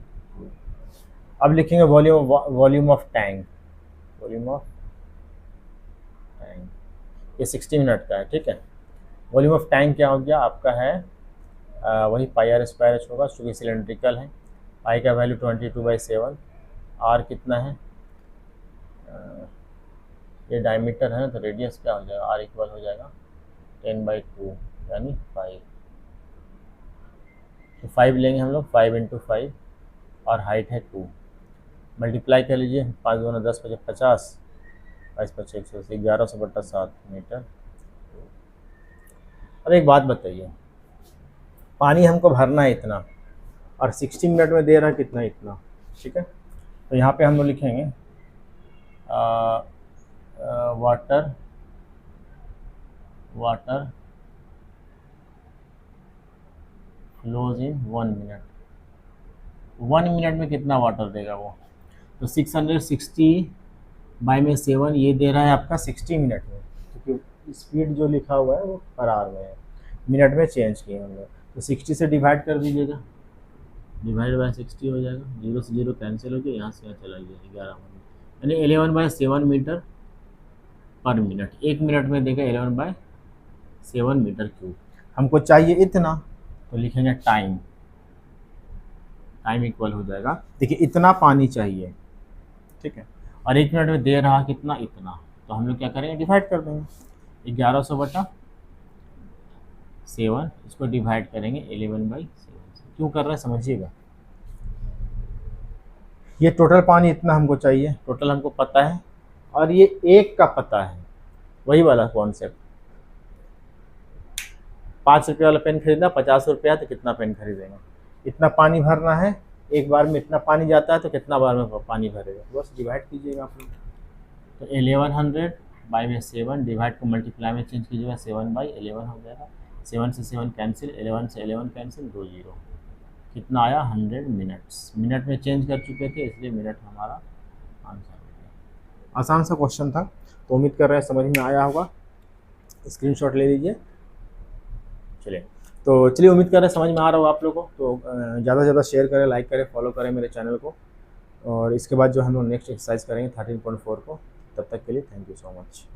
अब लिखेंगे volume of tank, volume of tank, ये 60 मिनट का है, ठीक है। वॉल्यूम ऑफ टैंक क्या हो गया आपका है वही पाई आर स्क्वायर एच होगा, चूँकि सिलेंड्रिकल है। पाई का वैल्यू 22/7, आर कितना है ये डायमीटर है ना, तो रेडियस क्या हो जाएगा, आर इक्वल हो जाएगा 10/2 यानी 5, तो 5 लेंगे हम लोग, 5 × 5, और हाइट है 2, मल्टीप्लाई कर लीजिए, 5 दूना 10 × 50, 22 × 5 180, 1100/7 मीटर। अब एक बात बताइए, पानी हमको भरना है इतना, और 60 मिनट में दे रहा है कितना, इतना, ठीक है। तो यहाँ पे हम लोग लिखेंगे water flows in 1 minute, 1 minute में कितना वाटर देगा वो, तो 660/7 ये दे रहा है आपका 60 मिनट में, क्योंकि स्पीड जो लिखा हुआ है वो पर आवर में है, मिनट में चेंज किए हम लोग, तो 60 से डिवाइड कर दीजिएगा, डिवाइड बाय 60 हो जाएगा, 0 से 0 कैंसिल हो गया, यहाँ से यहाँ चला गया 11 मिनट, यानी 11/7 मीटर पर मिनट, 1 मिनट में देगा 11/7 मीटर क्यूब। हमको चाहिए इतना, तो लिखेंगे टाइम, टाइम इक्वल हो जाएगा, देखिए इतना पानी चाहिए, ठीक है, और 1 मिनट में दे रहा कितना, इतना, तो हम लोग क्या करेंगे डिवाइड कर देंगे, 1100/7, इसको डिवाइड करेंगे 11/7, क्यों कर रहे हैं समझिएगा। ये टोटल पानी इतना हमको चाहिए, टोटल हमको पता है, और ये एक का पता है, वही वाला कॉन्सेप्ट। 5 रुपये वाला पेन खरीदना, 50 रुपया, तो कितना पेन खरीदेंगे, इतना पानी भरना है, एक बार में इतना पानी जाता है, तो कितना बार में पानी भरेगा, बस डिवाइड कीजिएगा आप लोग, तो 1100/7 डिवाइड को मल्टीप्लाई में चेंज कीजिएगा, 7/11 हो जाएगा, 7 से 7 कैंसिल, 11 से 11 कैंसिल, 2 0, कितना आया 100 मिनट्स, मिनट में चेंज कर चुके थे, इसलिए मिनट हमारा आंसर हो गया। आसान सा क्वेश्चन था, तो उम्मीद कर रहे हैं समझ में आया होगा, स्क्रीनशॉट ले लीजिए। चलिए उम्मीद कर रहे हैं समझ में आ रहा होगा आप लोगों को, तो ज़्यादा से ज़्यादा शेयर करें, लाइक करें, फॉलो करें मेरे चैनल को, और इसके बाद जो हम लोग नेक्स्ट एक्सरसाइज करेंगे 13.4 को, तब तक के लिए थैंक यू सो मच।